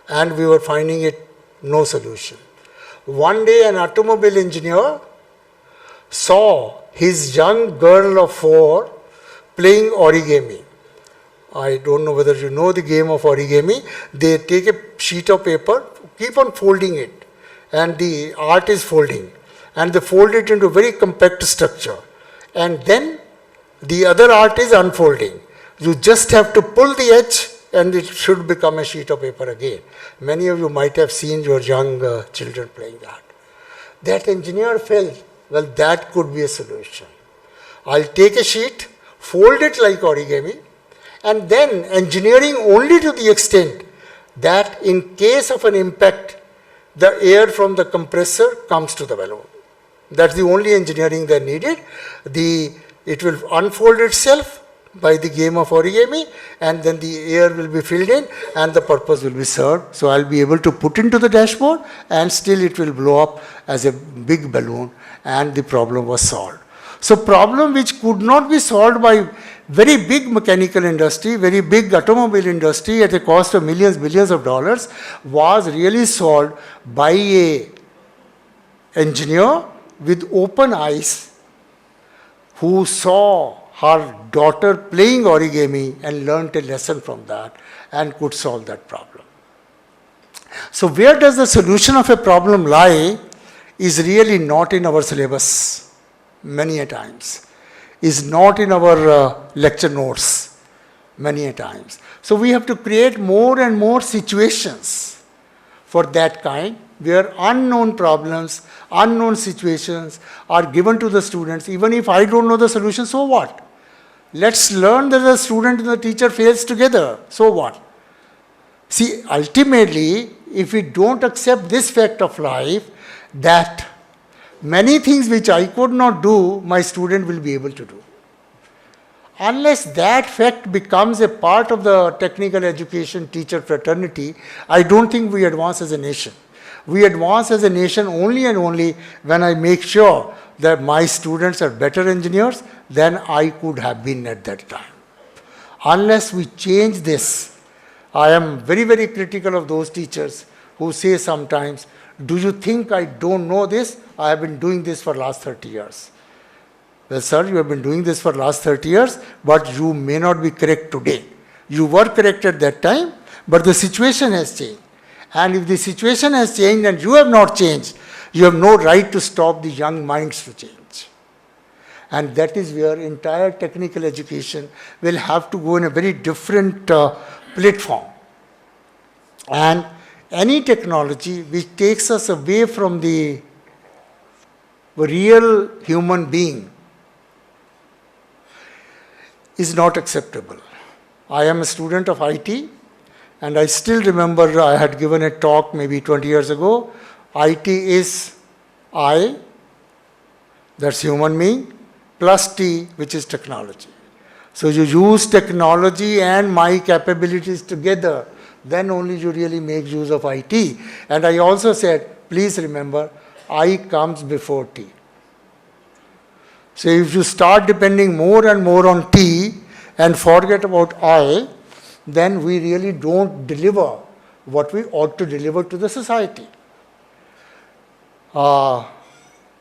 And we were finding it no solution. One day an automobile engineer saw his young girl of 4 playing origami. I don't know whether you know the game of origami. They take a sheet of paper, keep on folding it, and the art is folding. And they fold it into a very compact structure. And then the other art is unfolding. You just have to pull the edge and it should become a sheet of paper again. Many of you might have seen your young children playing that. That engineer felt, well, that could be a solution. I'll take a sheet, fold it like origami, and then engineering only to the extent that in case of an impact, the air from the compressor comes to the balloon. That's the only engineering that needed. It will unfold itself by the game of origami, and then the air will be filled in and the purpose will be served. So I'll be able to put into the dashboard and still it will blow up as a big balloon, and the problem was solved. So problem which could not be solved by very big mechanical industry, very big automobile industry at a cost of millions, billions of dollars, was really solved by a engineer with open eyes who saw her daughter playing origami and learnt a lesson from that and could solve that problem. So where does the solution of a problem lie is really not in our syllabus many a times, is not in our lecture notes many a times. So we have to create more and more situations for that kind where unknown problems, unknown situations are given to the students. Even if I don't know the solution, so what? Let's learn that the student and the teacher fails together. So what? See, ultimately, if we don't accept this fact of life, that many things which I could not do, my student will be able to do. Unless that fact becomes a part of the technical education teacher fraternity, I don't think we advance as a nation. We advance as a nation only and only when I make sure that my students are better engineers than I could have been at that time. Unless we change this, I am very, very critical of those teachers who say sometimes, do you think I don't know this? I have been doing this for last 30 years. Well, sir, you have been doing this for last 30 years, but you may not be correct today. You were correct at that time, but the situation has changed. And if the situation has changed and you have not changed, you have no right to stop the young minds to change. And that is where entire technical education will have to go in a very different platform. And any technology which takes us away from the real human being is not acceptable. I am a student of IT, and I still remember I had given a talk maybe 20 years ago. IT is I, that's human being, plus T, which is technology. So you use technology and my capabilities together, then only you really make use of IT. And I also said, please remember, I comes before T. So if you start depending more and more on T and forget about I, then we really don't deliver what we ought to deliver to the society.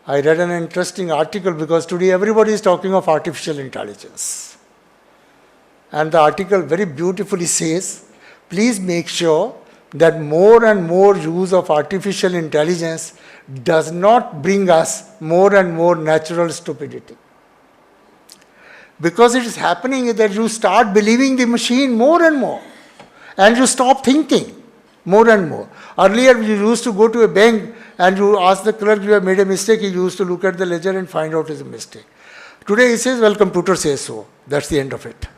I read an interesting article because today everybody is talking of artificial intelligence. And the article very beautifully says, please make sure that more and more use of artificial intelligence does not bring us more and more natural stupidity. Because it is happening that you start believing the machine more and more, and you stop thinking more and more. Earlier, you used to go to a bank and you ask the clerk, you have made a mistake. He used to look at the ledger and find out his mistake. Today, he says, well, computer says so. That's the end of it.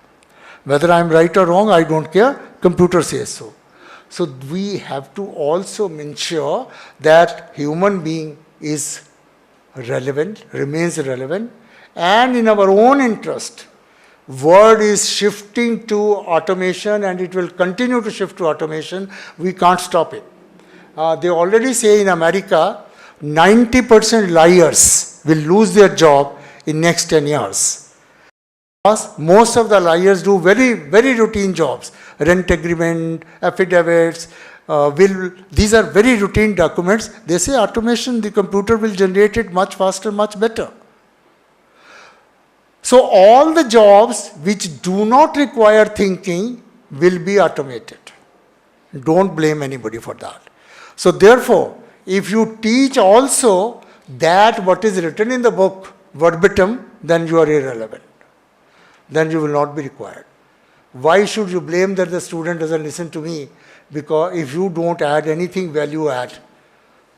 Whether I'm right or wrong, I don't care. Computer says so. So we have to also ensure that human being is relevant, remains relevant, and in our own interest. World is shifting to automation and it will continue to shift to automation. We can't stop it. They already say in America, 90% liars will lose their job in next 10 years. Because most of the liars do very, very routine jobs. Rent agreement, affidavits, these are very routine documents. They say automation, the computer will generate it much faster, much better. So all the jobs which do not require thinking will be automated. Don't blame anybody for that. So therefore, if you teach also that what is written in the book verbatim, then you are irrelevant. Then you will not be required. Why should you blame that the student doesn't listen to me? Because if you don't add anything value add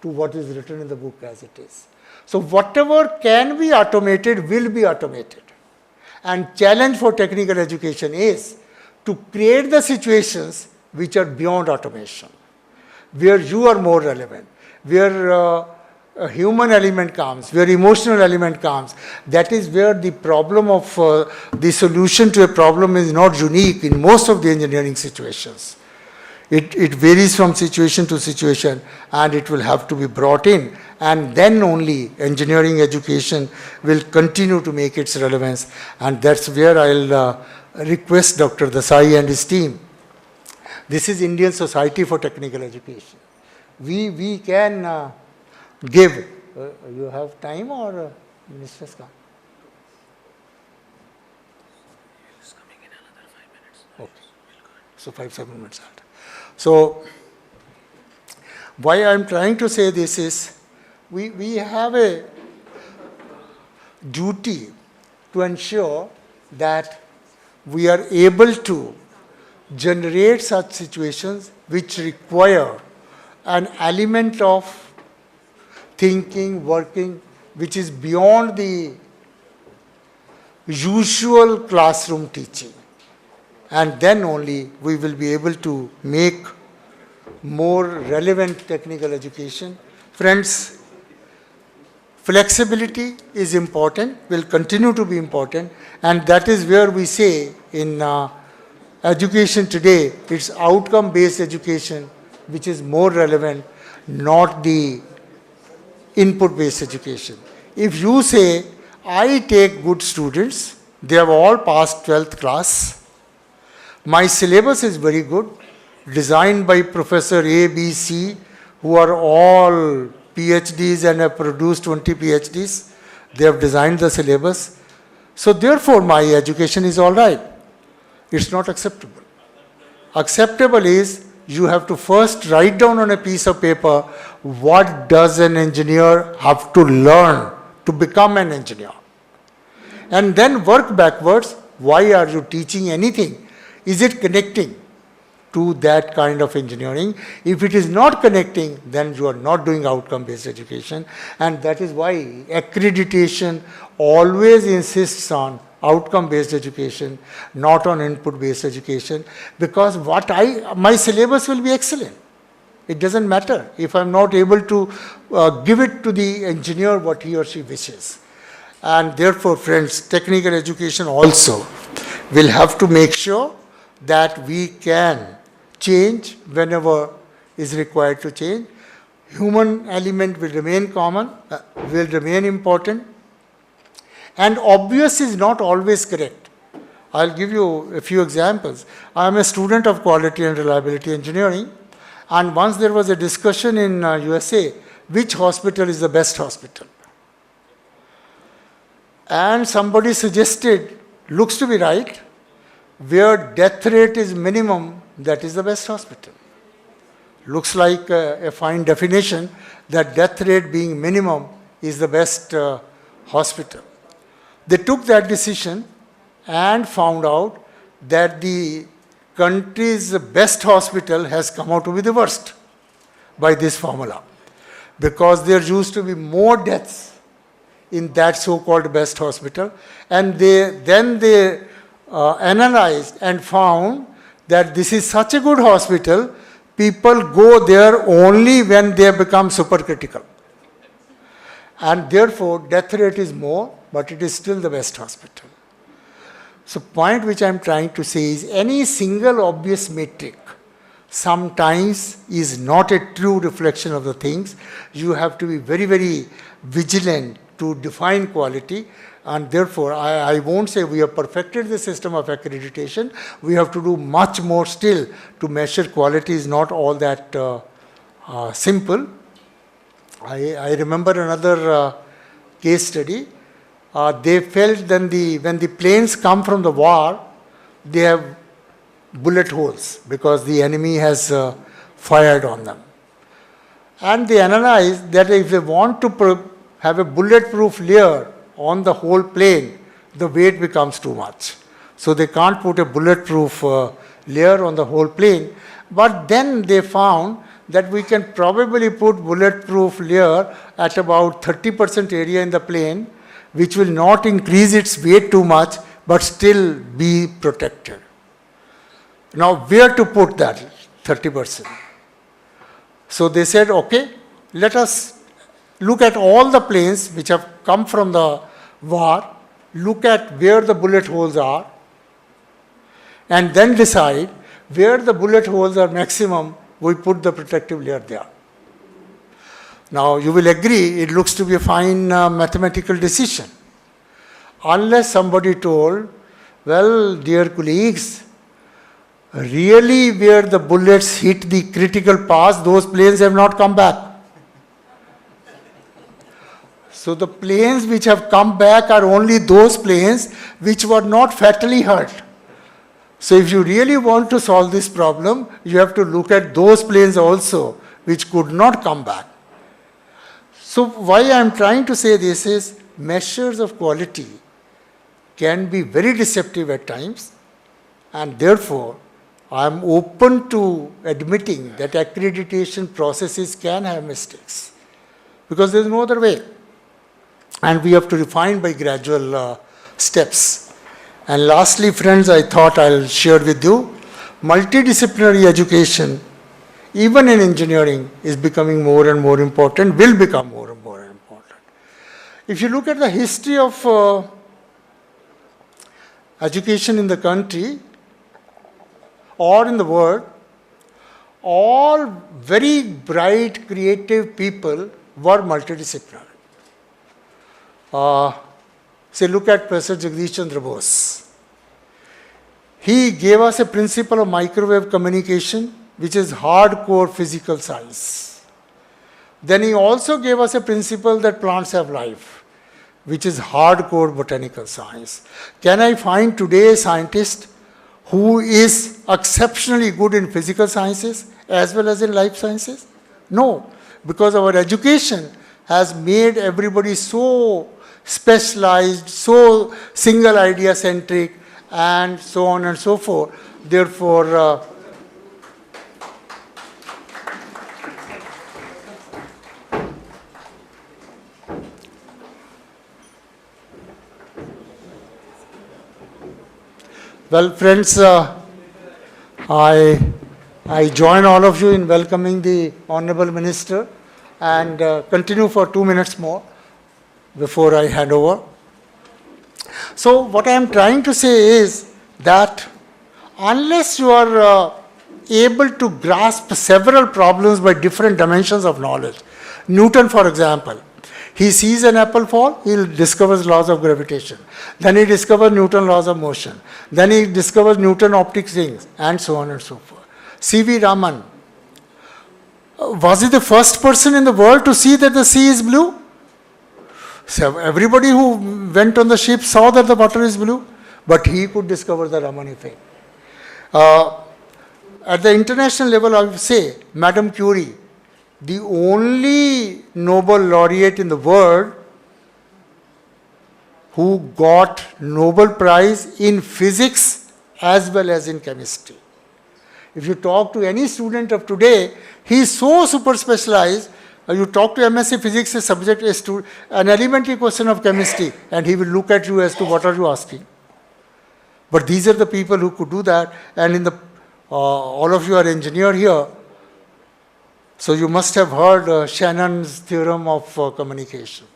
to what is written in the book as it is. So whatever can be automated will be automated. And challenge for technical education is to create the situations which are beyond automation, where you are more relevant, where a human element comes, where emotional element comes. That is where the problem of the solution to a problem is not unique in most of the engineering situations. It varies from situation to situation and it will have to be brought in, and then only engineering education will continue to make its relevance, and that's where I'll request Dr. Desai and his team. This is Indian Society for Technical Education. We can give, you have time or Minister's come? He's coming in another 5 minutes. Okay. So 5-7 minutes after. So why I'm trying to say this is, we have a duty to ensure that we are able to generate such situations which require an element of thinking, working, which is beyond the usual classroom teaching. And then only we will be able to make more relevant technical education. Friends, flexibility is important, will continue to be important, and that is where we say in education today, it's outcome-based education which is more relevant, not the input-based education. If you say, I take good students, they have all passed 12th class, my syllabus is very good, designed by Professor A, B, C, who are all PhDs and have produced 20 PhDs. They have designed the syllabus. So therefore, my education is all right. It's not acceptable. Acceptable is you have to first write down on a piece of paper what does an engineer have to learn to become an engineer. And then work backwards. Why are you teaching anything? Is it connecting to that kind of engineering? If it is not connecting, then you are not doing outcome-based education. And that is why accreditation always insists on outcome-based education, not on input-based education, because my syllabus will be excellent. It doesn't matter if I'm not able to give it to the engineer what he or she wishes. And therefore, friends, technical education also will have to make sure that we can change whenever is required to change. Human element will remain common, will remain important. And obvious is not always correct. I'll give you a few examples. I am a student of quality and reliability engineering, and once there was a discussion in USA, which hospital is the best hospital? And somebody suggested, looks to be right, where death rate is minimum, that is the best hospital. Looks like a fine definition that death rate being minimum is the best hospital. They took that decision and found out that the country's best hospital has come out to be the worst by this formula. Because there used to be more deaths in that so-called best hospital, and then they analyzed and found that this is such a good hospital, people go there only when they become supercritical. And therefore, death rate is more, but it is still the best hospital. So point which I am trying to say is any single obvious metric sometimes is not a true reflection of the things. You have to be very, very vigilant to define quality, and therefore I won't say we have perfected the system of accreditation. We have to do much more still to measure quality is not all that simple. I remember another case study. They felt then when the planes come from the war, they have bullet holes because the enemy has fired on them. And they analyzed that if they want to have a bulletproof layer on the whole plane, the weight becomes too much. So they can't put a bulletproof layer on the whole plane. But then they found that we can probably put bulletproof layer at about 30% area in the plane, which will not increase its weight too much, but still be protected. Now, where to put that 30%? So they said, okay, let us look at all the planes which have come from the war, look at where the bullet holes are, and then decide where the bullet holes are maximum, we put the protective layer there. Now, you will agree, it looks to be a fine mathematical decision. Unless somebody told, well, dear colleagues, really where the bullets hit the critical path, those planes have not come back. So the planes which have come back are only those planes which were not fatally hurt. So if you really want to solve this problem, you have to look at those planes also which could not come back. So why I am trying to say this is measures of quality can be very deceptive at times, and therefore I am open to admitting that accreditation processes can have mistakes because there is no other way. And we have to refine by gradual steps. And lastly, friends, I thought I'll share with you, multidisciplinary education, even in engineering, is becoming more and more important, will become more and more important. If you look at the history of education in the country or in the world, all very bright, creative people were multidisciplinary. Say, look at Professor Jagdish Chandra Bose. He gave us a principle of microwave communication, which is hardcore physical science. Then he also gave us a principle that plants have life, which is hardcore botanical science. Can I find today a scientist who is exceptionally good in physical sciences as well as in life sciences? No, because our education has made everybody so specialized, so single idea centric, and so on and so forth. Therefore, well, friends, I join all of you in welcoming the Honorable Minister and continue for 2 minutes more before I hand over. So what I am trying to say is that unless you are able to grasp several problems by different dimensions of knowledge, Newton, for example, he sees an apple fall, he discovers laws of gravitation. Then he discovers Newton laws of motion. Then he discovers Newton optic rings, and so on and so forth. C.V. Raman, was he the first person in the world to see that the sea is blue? So everybody who went on the ship saw that the water is blue, but he could discover the Raman effect. At the international level, I would say, Madame Curie, the only Nobel laureate in the world who got Nobel Prize in physics as well as in chemistry. If you talk to any student of today, he is so super specialized. You talk to MSc Physics, a subject is to an elementary question of chemistry, and he will look at you as to what are you asking. But these are the people who could do that, and in the all of you are engineer here, so you must have heard Shannon's theorem of communication.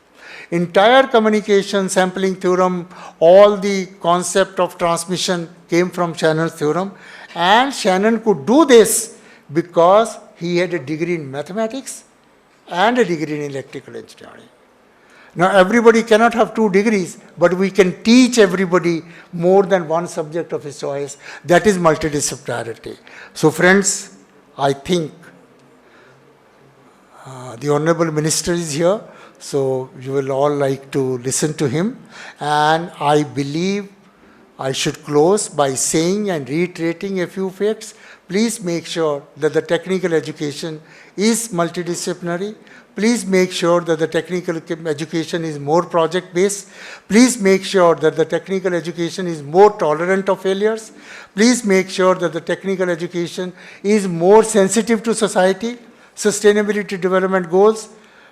Entire communication sampling theorem, all the concept of transmission came from Shannon's theorem, and Shannon could do this because he had a degree in mathematics and a degree in electrical engineering. Now everybody cannot have 2 degrees, but we can teach everybody more than one subject of his choice. That is multidisciplinarity. So friends, I think the Honorable Minister is here, so you will all like to listen to him. And I believe I should close by saying and reiterating a few facts. Please make sure that the technical education is multidisciplinary. Please make sure that the technical education is more project-based. Please make sure that the technical education is more tolerant of failures. Please make sure that the technical education is more sensitive to society. Sustainability development goals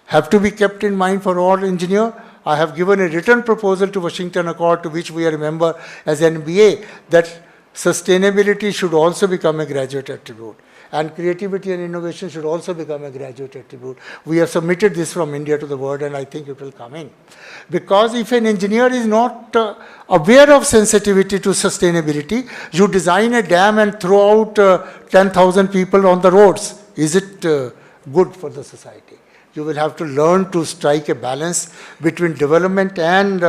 have to be kept in mind for all engineers. I have given a written proposal to Washington Accord, to which we are a member as NBA, that sustainability should also become a graduate attribute, and creativity and innovation should also become a graduate attribute. We have submitted this from India to the world, and I think it will come in. Because if an engineer is not aware of sensitivity to sustainability, you design a dam and throw out 10,000 people on the roads. Is it good for the society? You will have to learn to strike a balance between development and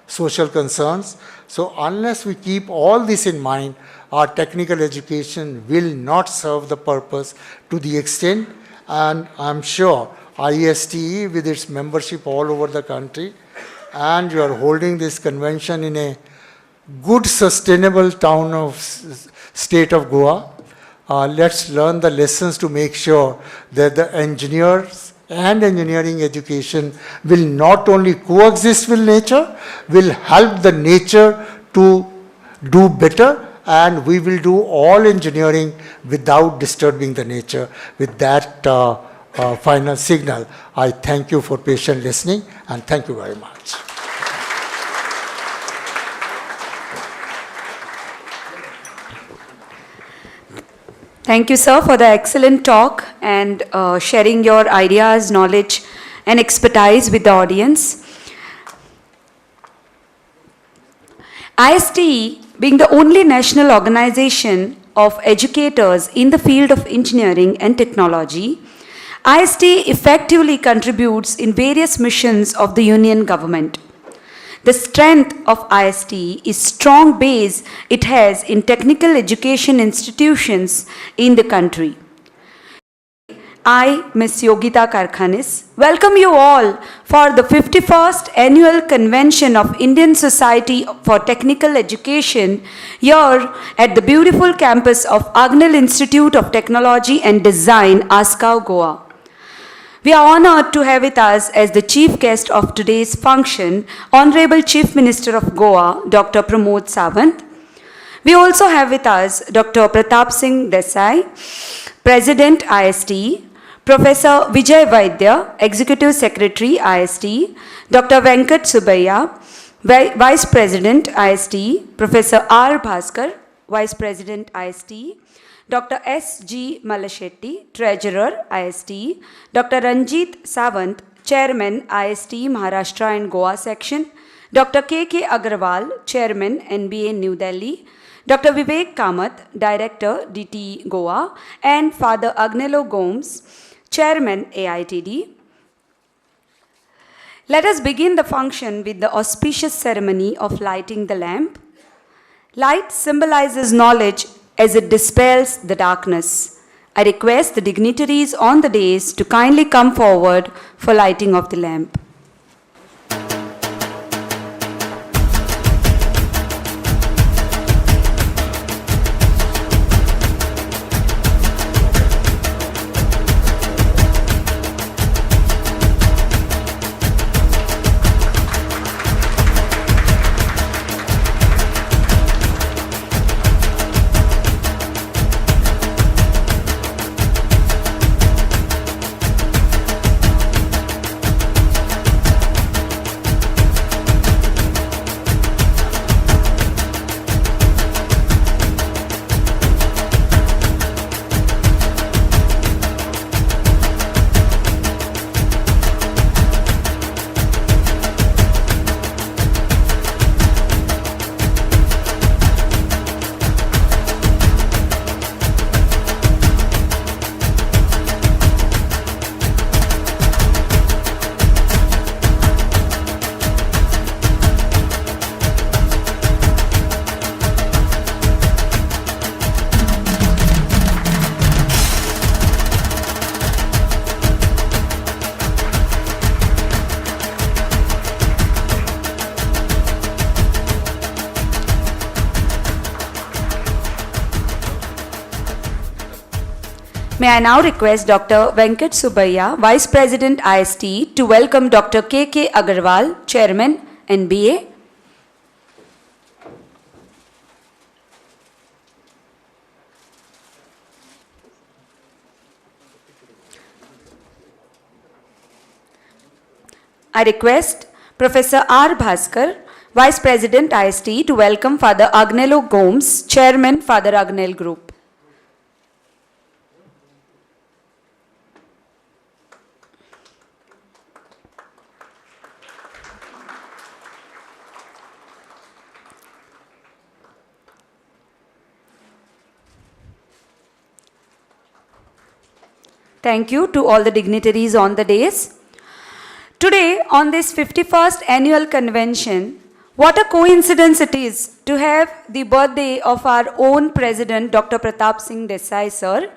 social concerns. So unless we keep all this in mind, our technical education will not serve the purpose to the extent, and I'm sure ISTE with its membership all over the country, and you are holding this convention in a good sustainable town of state of Goa. Let's learn the lessons to make sure that the engineers and engineering education will not only coexist with nature, will help the nature to do better, and we will do all engineering without disturbing the nature. With that final signal, I thank you for patient listening, and thank you very much. Thank you, sir, for the excellent talk and sharing your ideas, knowledge, and expertise with the audience. ISTE, being the only national organization of educators in the field of engineering and technology, ISTE effectively contributes in various missions of the Union government. The strength of ISTE is strong base it has in technical education institutions in the country. I, Ms. Yogita Karkhanis, welcome you all for the 51st Annual Convention of Indian Society for Technical Education here at the beautiful campus of Agnel Institute of Technology and Design, Askau, Goa. We are honored to have with us as the chief guest of today's function, Honorable Chief Minister of Goa, Dr. Pramod Sawant. We also have with us Dr. Pratap Singh Desai, President ISTE, Professor Vijay Vaidya, Executive Secretary ISTE, Dr. Venkat Subbiah, Vice President ISTE, Professor R. Bhaskar, Vice President ISTE, Dr. S. G. Malashetty, Treasurer ISTE, Dr. Ranjit Sawant, Chairman ISTE Maharashtra and Goa Section, Dr. K. K. Agarwal, Chairman NBA New Delhi, Dr. Vivek Kamath, Director DTE Goa, and Father Agnel Gomes, Chairman AITD. Let us begin the function with the auspicious ceremony of lighting the lamp. Light symbolizes knowledge as it dispels the darkness. I request the dignitaries on the dais to kindly come forward for lighting of the lamp. May I now request Dr. Venkat Subbiah, Vice President ISTE, to welcome Dr. K. Agarwal, Chairman, NBA. I request Professor R. Bhaskar, Vice President ISTE, to welcome Father Agnel Gomes, Chairman, Father Agnel Group. Thank you to all the dignitaries on the dais. Today, on this 51st annual convention, what a coincidence it is to have the birthday of our own president, Dr. Pratap Singh Desai, sir.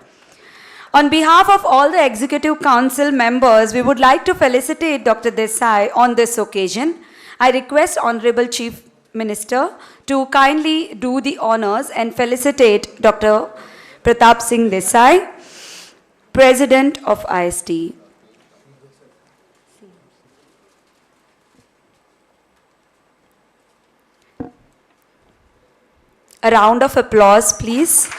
On behalf of all the Executive Council members, we would like to felicitate Dr. Desai on this occasion. I request Honorable Chief Minister to kindly do the honors and felicitate Dr. Pratap Singh Desai, President of ISTE. A round of applause, please.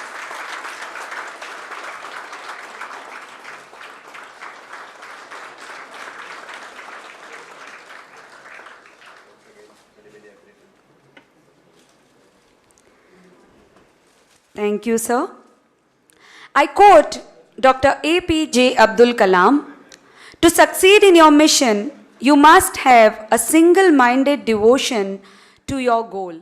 Thank you, sir. I quote Dr. APJ Abdul Kalam, "To succeed in your mission, you must have a single-minded devotion to your goal."